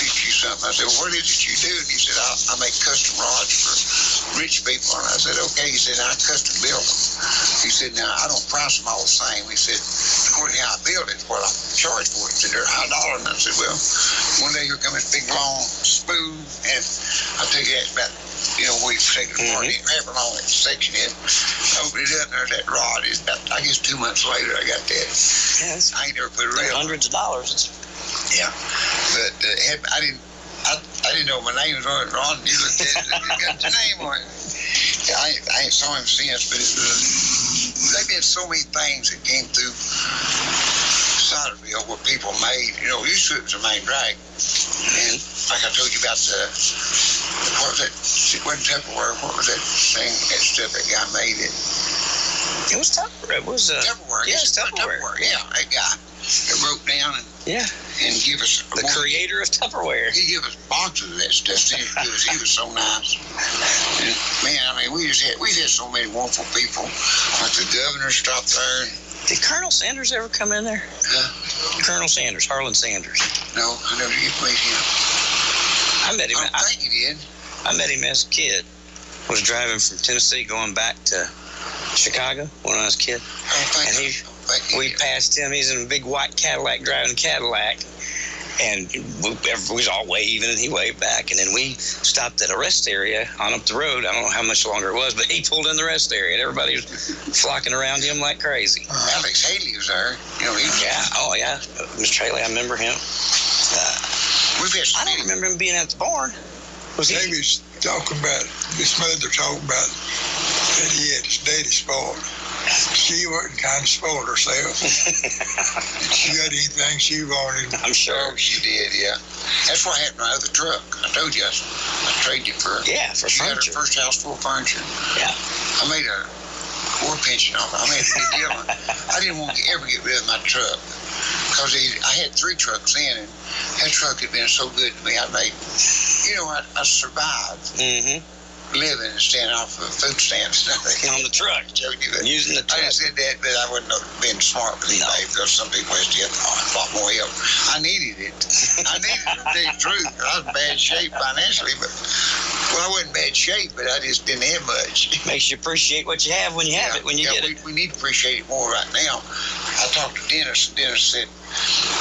teach you something. I said, well, what is it you do? And he said, I make custom rods for rich people. And I said, okay. He said, I custom build them. He said, now, I don't price them all the same. He said, according to how I build it, what I charge for it. He said, they're high dollar. And I said, well, one day here comes this big, long spoon, and I'll tell you that's about, we've taken it apart. However long that section is. I opened it up, and there's that rod. It's about, I guess, 2 months later, I got that. Yes. I ain't never put it around. Hundreds of dollars. Yeah. But I didn't know my name was on it. Ron, you looked at it, it got the name on it. I ain't saw him since, but they've been so many things that came through Soderville where people made, used to it was a main drag. And like I told you about what was it? It wasn't Tupperware. What was that thing, that stuff that guy made it? It was Tupperware. It was Tupperware. Yeah, it's Tupperware. Yeah, that guy that wrote down and give us the creator of Tupperware. He gave us boxes of that stuff. He was so nice. And man, I mean, we had so many wonderful people. Like the governor stopped there. Did Colonel Sanders ever come in there? Colonel Sanders, Harlan Sanders. No, I never did meet him. I met him. I think he did. I met him as a kid. I was driving from Tennessee going back to Chicago when I was a kid. We passed him. He's in a big white Cadillac, driving a Cadillac. And we was all waving, and he waved back. And then we stopped at a rest area on up the road. I don't know how much longer it was, but he pulled in the rest area, and everybody was flocking around him like crazy. Alex Haley was there. Yeah. Mr. Haley, I remember him. I don't remember him being at the barn. He was talking about, his mother talking about that he had his daddy spoiled. She wasn't kind of spoiled herself. She got anything she wanted. I'm sure she did, yeah. That's what happened to my other truck. I told you I traded it for. Yeah, for she furniture. She got her first house full of furniture. Yeah. I made a war pension off it. I made a big deal on it. I didn't want to ever get rid of my truck because I had 3 trucks in, and that truck had been so good to me. I made, I survived. Living and standing off of food stamps on the truck, using the truck. I just said that, but I wouldn't have been smart with anybody because some people had to get a lot more help. I needed it. I needed it, to tell you the truth. I was in bad shape financially, but I wasn't in bad shape, but I just didn't have much. Makes you appreciate what you have when you have it, when you get it. We need to appreciate it more right now. I talked to Dennis, and Dennis said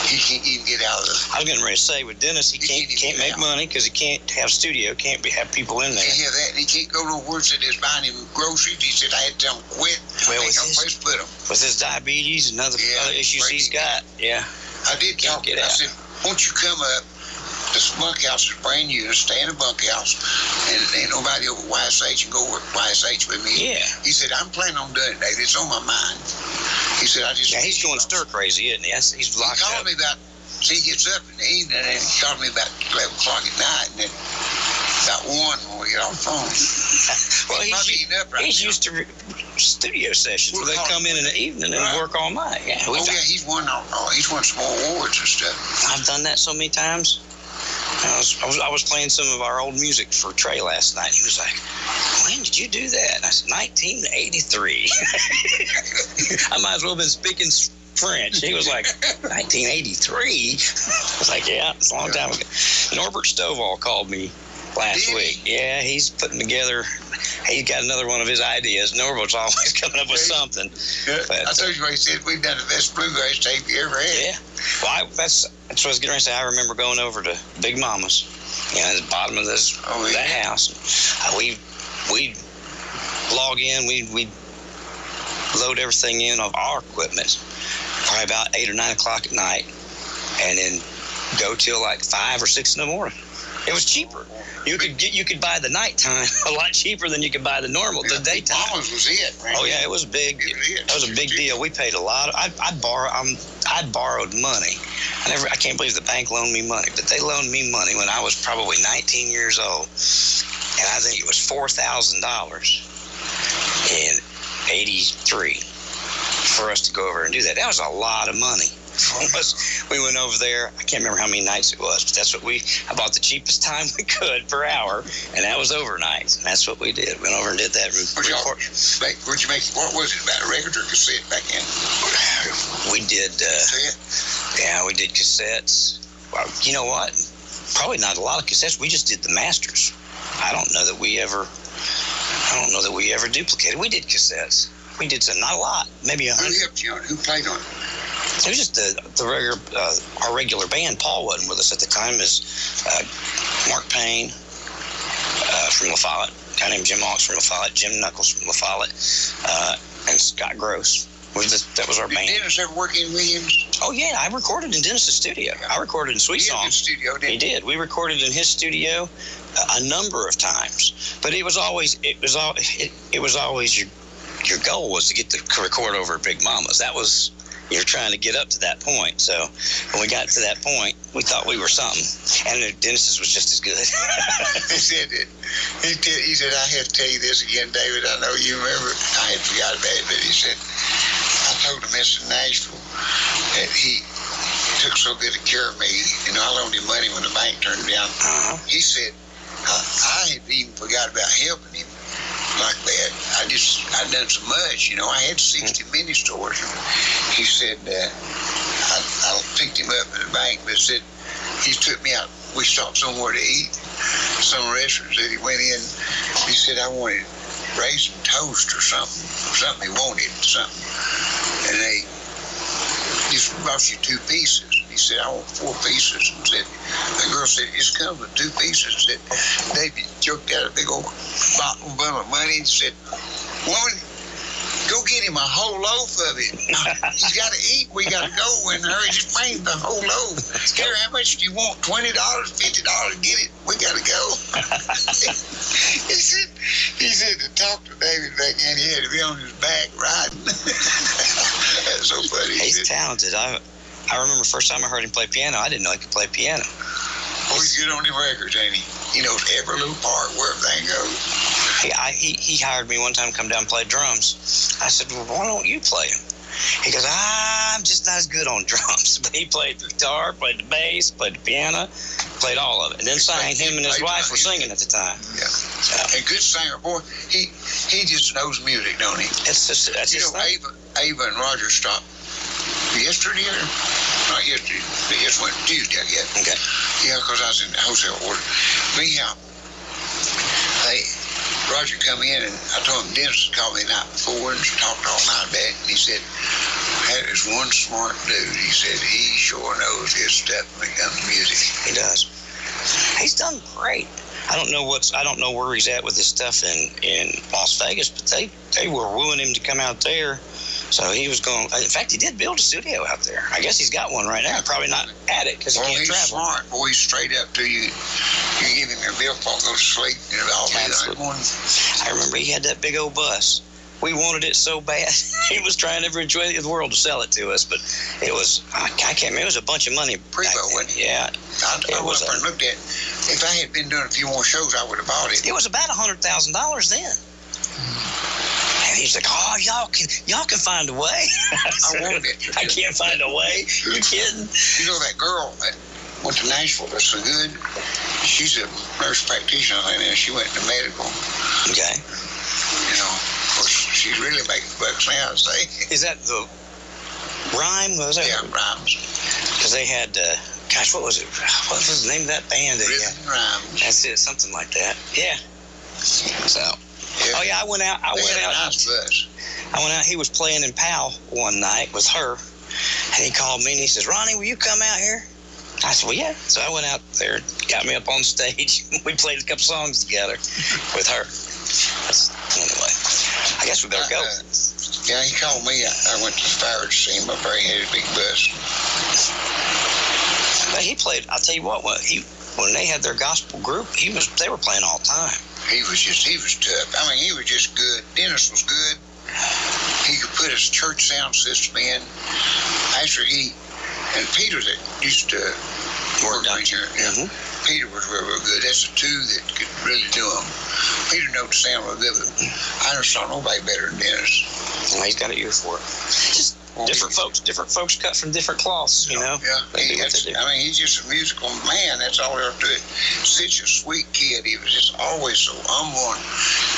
he can't even get out of it. I was getting ready to say, with Dennis, he can't make money because he can't have studio, can't have people in there. He can't have that. He can't go nowhere. Said he's buying him groceries. He said I had to tell him quit. Well, I ain't got a place to put him. With his diabetes and other issues he's got, I did talk to him. I said, won't you come up? This bunkhouse is brand new. Stay in a bunkhouse, and ain't nobody over YSH and go work YSH with me. Yeah. He said, I'm planning on doing it, David. It's on my mind. He said, he's going stir crazy, isn't he? He's locked up. He called me about So he gets up in the evening and calls me about 11 o'clock at night, and then about 1 when we get off the phone. Well, he's used to studio sessions where they come in the evening and work all night. Yeah, he's won some awards and stuff. I've done that so many times. I was playing some of our old music for Trey last night. He was like, "When did you do that?" And I said, 1983. I might as well have been speaking French. He was like, 1983? I was like, yeah, it's a long time ago. Norbert Stovall called me last week. Yeah, he's putting together, he's got another one of his ideas. Norbert's always coming up with something. But, I told you what he said, we've done the best bluegrass tape you ever had. Yeah. Well, that's what I was getting ready to say. I remember going over to Big Mama's, at the bottom of that house. We'd log in, we'd load everything in of our equipment probably about 8 or 9 o'clock at night, and then go till like 5 or 6 in the morning. It was cheaper. You could buy the nighttime a lot cheaper than you could buy the daytime. Mama's was it, right? Oh yeah, it was big. That was a big deal. We paid a lot. I borrowed money. I can't believe the bank loaned me money, but they loaned me money when I was probably 19 years old, and I think it was $4,000 in '83 for us to go over and do that. That was a lot of money. We went over there. I can't remember how many nights it was, but that's what I bought the cheapest time we could per hour, and that was overnight. And that's what we did. Went over and did that. What was it, about a record or cassette back then? We did, we did cassettes. Well, you know what? Probably not a lot of cassettes. We just did the masters. I don't know that we ever duplicated. We did cassettes. We did some, not a lot, maybe 100. Who helped you on it? Who played on it? It was just our regular band. Paul wasn't with us at the time. Is Mark Payne from La Follette, a guy named Jim Hawks from La Follette, Jim Knuckles from La Follette, and Scott Gross. That was our band. Did Dennis ever work in Williams? Oh yeah, I recorded in Dennis's studio. I recorded in Sweet Song. Studio, didn't he did. We recorded in his studio a number of times, but it was always your goal was to get to record over at Big Mama's. That was. You're trying to get up to that point. So when we got to that point, we thought we were something. And Dennis's was just as good. He said, I had to tell you this again, David. I know you remember. I had forgot about it, but he said, I told him this in Nashville that he took so good care of me. I loaned him money when the bank turned down. Uh-huh. He said, I had even forgot about helping him like that. I'd done so much, I had 60 mini stores. He said, I picked him up at the bank, but said, he took me out. We stopped somewhere to eat, some restaurants that he went in. He said, I wanted raisin toast or something he wanted, and they just brought you 2 pieces. He said, I want 4 pieces. And the girl said, just come with 2 pieces. Said, David choked out a big old bundle of money and said, woman, go get him a whole loaf of it. He's got to eat. We got to go in a hurry. Just bring the whole loaf. Here, how much do you want? $20, $50? Get it. We got to go. He said to talk to David back then, he had to be on his back riding. That's so funny. He's talented. I remember the first time I heard him play piano, I didn't know he could play piano. Oh, he's good on the records, ain't he? He knows every little part where everything goes. He hired me one time to come down and play drums. I said, well, why don't you play them? He goes, I'm just not as good on drums. But he played the guitar, played the bass, played the piano, played all of it. And then sang. Him and his wife were singing at the time. Yeah. So, a good singer, boy. He just knows music, don't he? That's Ava and Roger stopped yesterday, or not yesterday, but just went Tuesday, I guess. Okay. Yeah, because I was in the wholesale order. But anyhow, Roger come in, and I told him Dennis called me the night before and talked all night about it, and he said, that is one smart dude. He said, he sure knows his stuff when it comes to music. He does. He's done great. I don't know where he's at with his stuff in Las Vegas, but they were wooing him to come out there. So he was going. In fact, he did build a studio out there. I guess he's got one right now. Probably not at it because he can't travel. He's smart. Boy, he's straight up to you. You give him your bill phone, go to sleep, and it'll all be like one. I remember he had that big old bus we wanted it so bad. He was trying every way in the world to sell it to us, but it was, I can't remember, it was a bunch of money. Prevo, wasn't it? Yeah. I went up and looked at it. If I had been doing a few more shows, I would have bought it. It was about $100,000 then. And he's like, oh, y'all can find a way. I wanted it. I can't find a way. You kidding? You know that girl that went to Nashville that's so good? She's a nurse practitioner, and she went to medical. Okay. You know, of course, she's really making bucks now, I'd say. Is that the Rhyme? Was that? Yeah, Rhymes. Because they had, gosh, what was it? What was the name of that band? Rhythm and Rhymes. That's it, something like that. Yeah. So. Yeah. Oh yeah, I went out. Nice bus. I went out. He was playing in Powell one night with her, and he called me and he says, "Ronnie, will you come out here?" I said, "Well, yeah." So I went out there, got me up on stage. We played a couple songs together with her. Anyway, I guess we better go. Yeah, he called me. I went to the fire to see him up there. He had a big bus. But he played. I'll tell you what. When they had their gospel group, they were playing all the time. He was tough. I mean, he was just good. Dennis was good. He could put his church sound system in. Actually, and Peter that used to work down here. Yeah. Peter was real good. That's the two that could really do them. Peter knows the sound real good, but I never saw nobody better than Dennis. Well, he's got an ear for it. Just different folks cut from different cloths, you know? Yeah. He's just a musical man. That's all there to it. Such a sweet kid. He was just always so humble and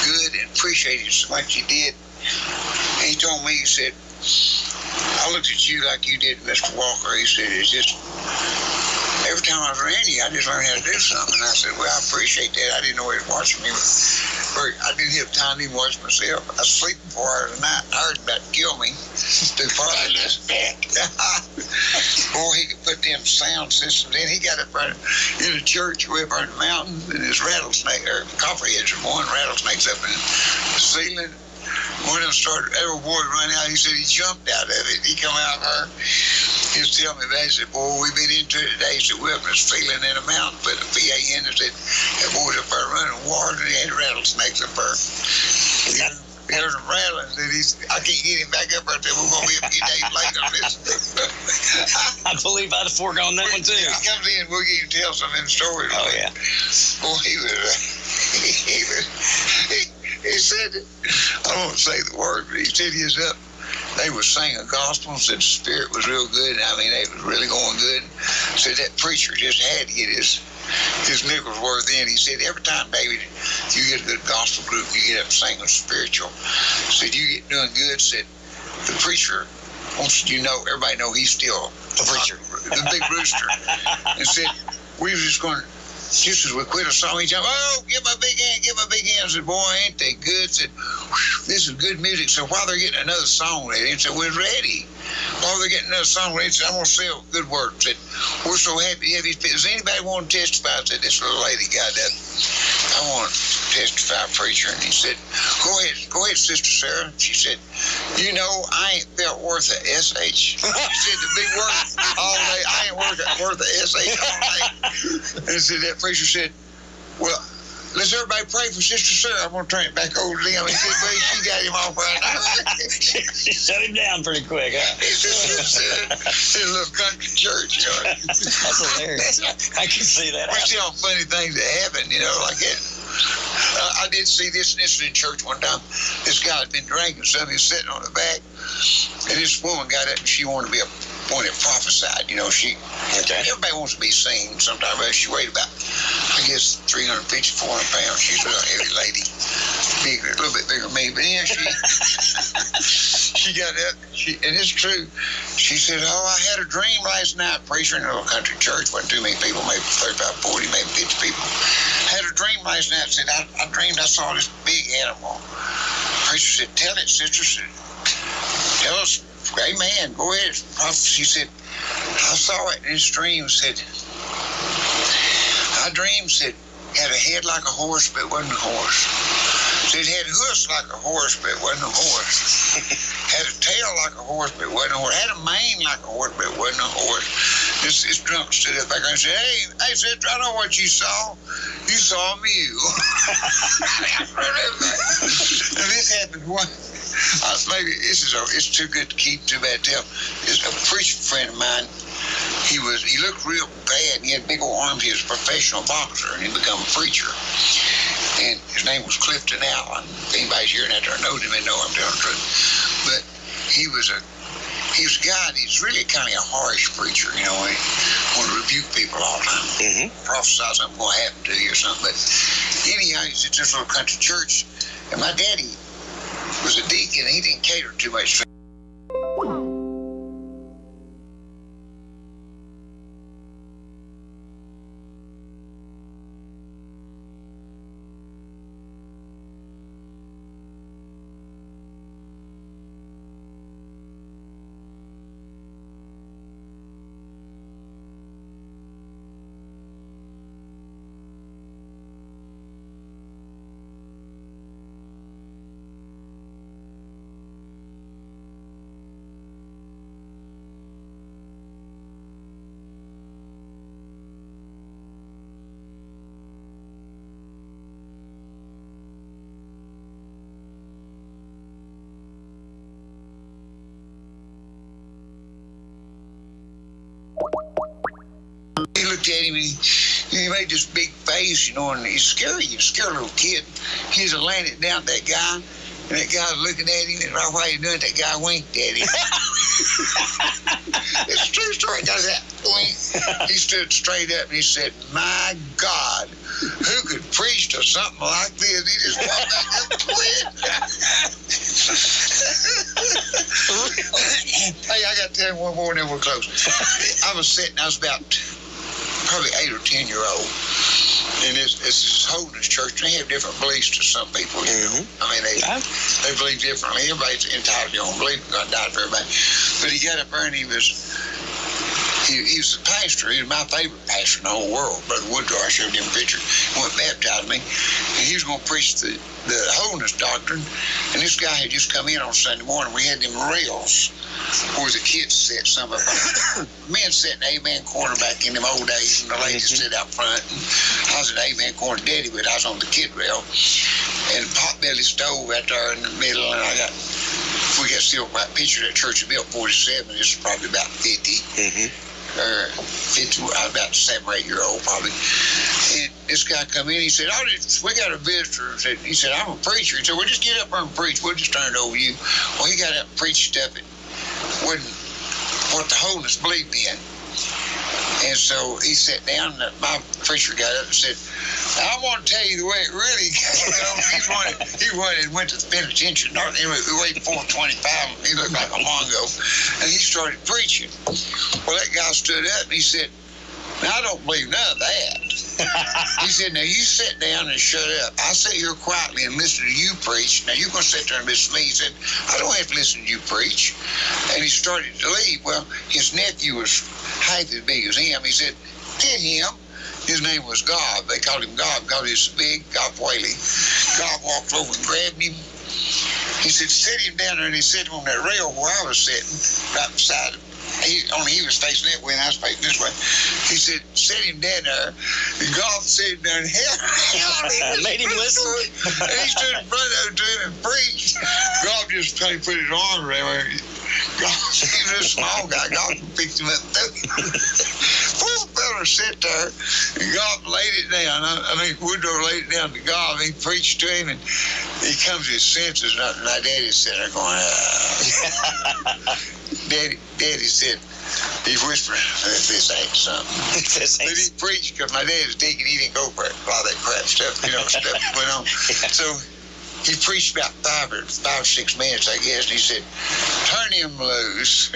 good and appreciated so much he did. And he told me, he said, I looked at you like you did Mr. Walker. He said, it's just, every time I was around you, I just learned how to do something. And I said, well, I appreciate that. I didn't know he was watching me. I didn't have time to even watch myself. I was sleeping 4 hours a night. I heard him about to kill me. Boy, he could put them sound systems in. He got up in the church way up on the mountain, and his rattlesnake, or copperheads were one, rattlesnakes up in the ceiling. One of them started, every boy run out. He said he jumped out of it. He come out there. He was telling me that. He said, boy, we've been into it today. He said, we're up in this feeling in the mountain. But the PA in there said, that boy's up there running water, and he had rattlesnakes up there. He heard him rattling. I can't get him back up there until we're going to be a few days later on this. I believe I'd have foregone that one, too. He comes in, we'll get him to tell some of them stories. Oh, yeah. Boy, he said, I won't say the word, but he said he was up. They were singing gospel and said the spirit was real good. I mean, they was really going good. Said that preacher just had to get his nickel's worth in. He said, every time, David, you get a good gospel group, you get up singing spiritual. Said, you get doing good. Said, the preacher wants you know, everybody know he's still the preacher, the big rooster. And said, we were just going to, just as we quit a song, he jumped, oh, give my big hand, give my big hand. I said, boy, ain't they good? Said, this is good music. So while they're getting another song ready, said, we're ready. While they're getting another song ready, said, I'm going to say a good word. Said, we're so happy to have these people. Does anybody want to testify? I said, this little lady got that. I want to testify, preacher. And he said, go ahead, Sister Sarah. She said, you know, I ain't felt worth a SH. She said the big word all day. I ain't worth a SH all day. And said, that preacher said, well, let's everybody pray for Sister Sarah. I'm going to turn it back over to them. He said, well, she got him off right now. She shut him down pretty quick, huh? It's a little country church, you know. That's hilarious. I can see that. We see all funny things that happen, you know, like that. I did see this in church one time. This guy had been drinking something. He was sitting on the back, and this woman got up and she wanted to be a one that prophesied. You know, everybody wants to be seen sometime, but she weighed about, I guess, 350, 400 pounds. She's a heavy lady, bigger, a little bit bigger than me. But then she got up, and it's true. She said, oh, I had a dream last night, preacher in a little country church. Wasn't too many people, maybe 35, 40, maybe 50 people. Had a dream last night. Said, I dreamed I saw this big animal. Preacher said, tell it, sister. Said, tell us. Amen. Go ahead. She said, I saw it in his dream. Said, I dreamed, said, had a head like a horse, but it wasn't a horse. Said, had hoofs like a horse, but it wasn't a horse. Had a tail like a horse, but it wasn't a horse. Had a mane like a horse, but it wasn't a horse. This drunk stood up back there and said, hey, sister, I know what you saw. You saw a mule. And this happened one. Maybe it's too good to keep, too bad to tell. It's a preacher friend of mine. He looked real bad, and he had big old arms. He was a professional boxer, and he became a preacher. And his name was Clifton Allen. If anybody's hearing that or knows him, they know I'm telling the truth. But he was a guy. He's really kind of a harsh preacher, you know. He wanted to rebuke people all the time, prophesy something going to happen to you or something. But anyhow, he's at this little country church, and my daddy was a deacon. He didn't cater too much to He looked at him and he made this big face, you know, and he's scary. He's a scary little kid. He just landed down at that guy, and that guy was looking at him, and right while he was doing it, that guy winked at him. It's a true story. Does that wink? He stood straight up and he said, "My God, who could preach to something like this?" He just walked back up to it. Hey, I got to tell you one more and then we're close. I was about probably 8 or 10 year old. And it's this holiness church, and they have different beliefs to some people, you know. I mean, they believe differently. Everybody's entitled to their own belief. God died for everybody. But he got up there and he was the pastor. He was my favorite pastor in the whole world. Brother Woodrow, I showed him a picture. He went and baptized me. And he was going to preach the holiness doctrine. And this guy had just come in on Sunday morning. We had them rails where the kids sat. Some of them men sat in the amen corner back in them old days, and the ladies sit out front. And I was in the amen corner, Daddy, but I was on the kid rail. And potbelly stove out there in the middle, and we got still my picture that church built 47. This is probably about 50. 50, I was about 7 or 8 year old probably. And this guy come in, he said, we got a visitor. He said, I'm a preacher. He said, well, just get up there and preach. We'll just turn it over to you. Well, he got up and preached stuff that wasn't what the holiness believed in. And so he sat down, and my preacher got up and said, I want to tell you the way it really came. He went to the penitentiary. He weighed 425. He looked like a Mongo. And he started preaching. Well, that guy stood up and he said, now, I don't believe none of that. He said, now, you sit down and shut up. I sit here quietly and listen to you preach. Now, you're going to sit there and listen to me. He said, I don't have to listen to you preach. And he started to leave. Well, his nephew was half as big as him. He said, get him. His name was Gob. They called him Gob because he was big, Gob Whaley. Gob walked over and grabbed him. He said, sit him down there, and he set him on that rail where I was sitting, right beside him. Only he was facing that way and I was facing this way. He said, set him down there. And Gob set him down. Made him listen. And he stood in front of him and preached. Gob just put his arm around him. Gob, he was a small guy. Gob picked him up. Poor fella sat there, and Gob laid it down. Woodrow laid it down to Gob. He preached to him, and he comes to his senses. And my daddy sat there going, Daddy said, he whispered, this ain't something. But he preached, because my dad was deacon. He didn't go for a lot of that crap stuff, stuff went on. So he preached about 5 or 6 minutes, I guess, and he said, turn him loose.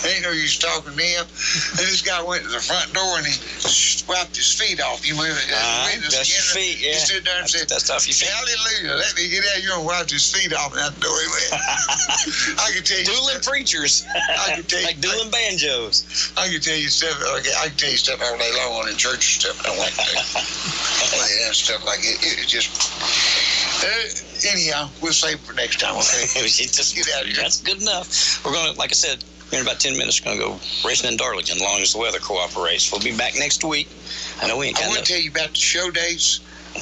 Ain't no use talking to him. And this guy went to the front door and he wiped his feet off. You remember that? That's your feet, yeah. He stood there and said, that's off your feet. Hallelujah, let me get out here and wipe his feet off, and out the door he went. I can tell you dueling preachers. I can tell you, like dueling banjos. I can tell you stuff. I can tell you stuff all day long on in church and stuff. I don't like that. Stuff like it. It just. Anyhow, we'll save it for next time, okay? Just get out of here. That's good enough. We're going to, like I said, in about 10 minutes, we're going to go racing in Darlington as long as the weather cooperates. We'll be back next week. I know we ain't got I want to tell you about the show dates.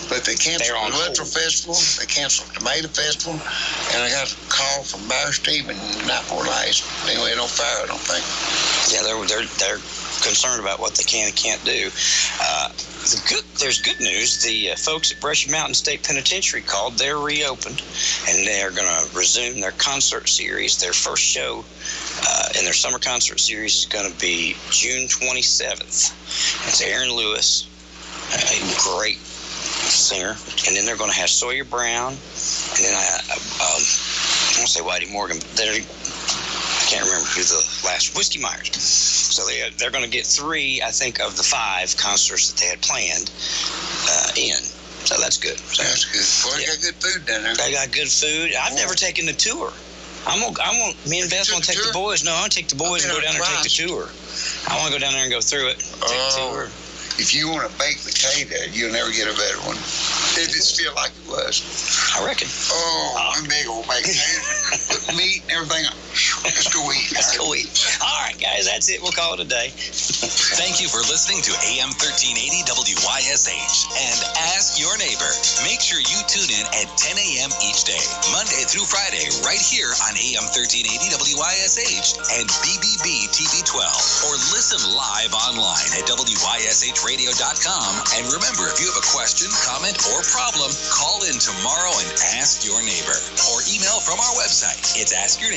But they canceled the Luther Festival, they canceled the Tomato Festival, and I got a call from Bear Stephen the night before last. Anyway, no fire, I don't think. Yeah, they're concerned about what they can and can't do. There's good news. The folks at Brushy Mountain State Penitentiary called. They're reopened, and they're going to resume their concert series. Their first show in their summer concert series is going to be June 27th. It's Aaron Lewis, a great singer, and then they're going to have Sawyer Brown, and then I want to say Whitey Morgan, but I can't remember who the last, Whiskey Myers. So they're going to get 3, I think, of the 5 concerts that they had planned in. So that's good. So, that's good. Well, they got good food down there. They got good food. I've never taken the tour. Me and Beth want to take the boys. No, I want to take the boys and go down there and take the tour. I want to go down there and go through it. Take the tour. If you want a baked potato, you'll never get a better one. It just feel like it was. I reckon. Oh, a big old baked potato. Meat and everything. Let's go eat. Let's go eat. All right, guys, that's it. We'll call it a day. Thank you for listening to AM 1380 WYSH and Ask Your Neighbor. Make sure you tune in at 10 a.m. each day, Monday through Friday, right here on AM 1380 WYSH and BBB TV 12. Or listen live online at WYSHradio.com. And remember, if you have a question, comment, or problem, call in tomorrow and ask your neighbor. Or email from our website. It's Ask Your Neighbor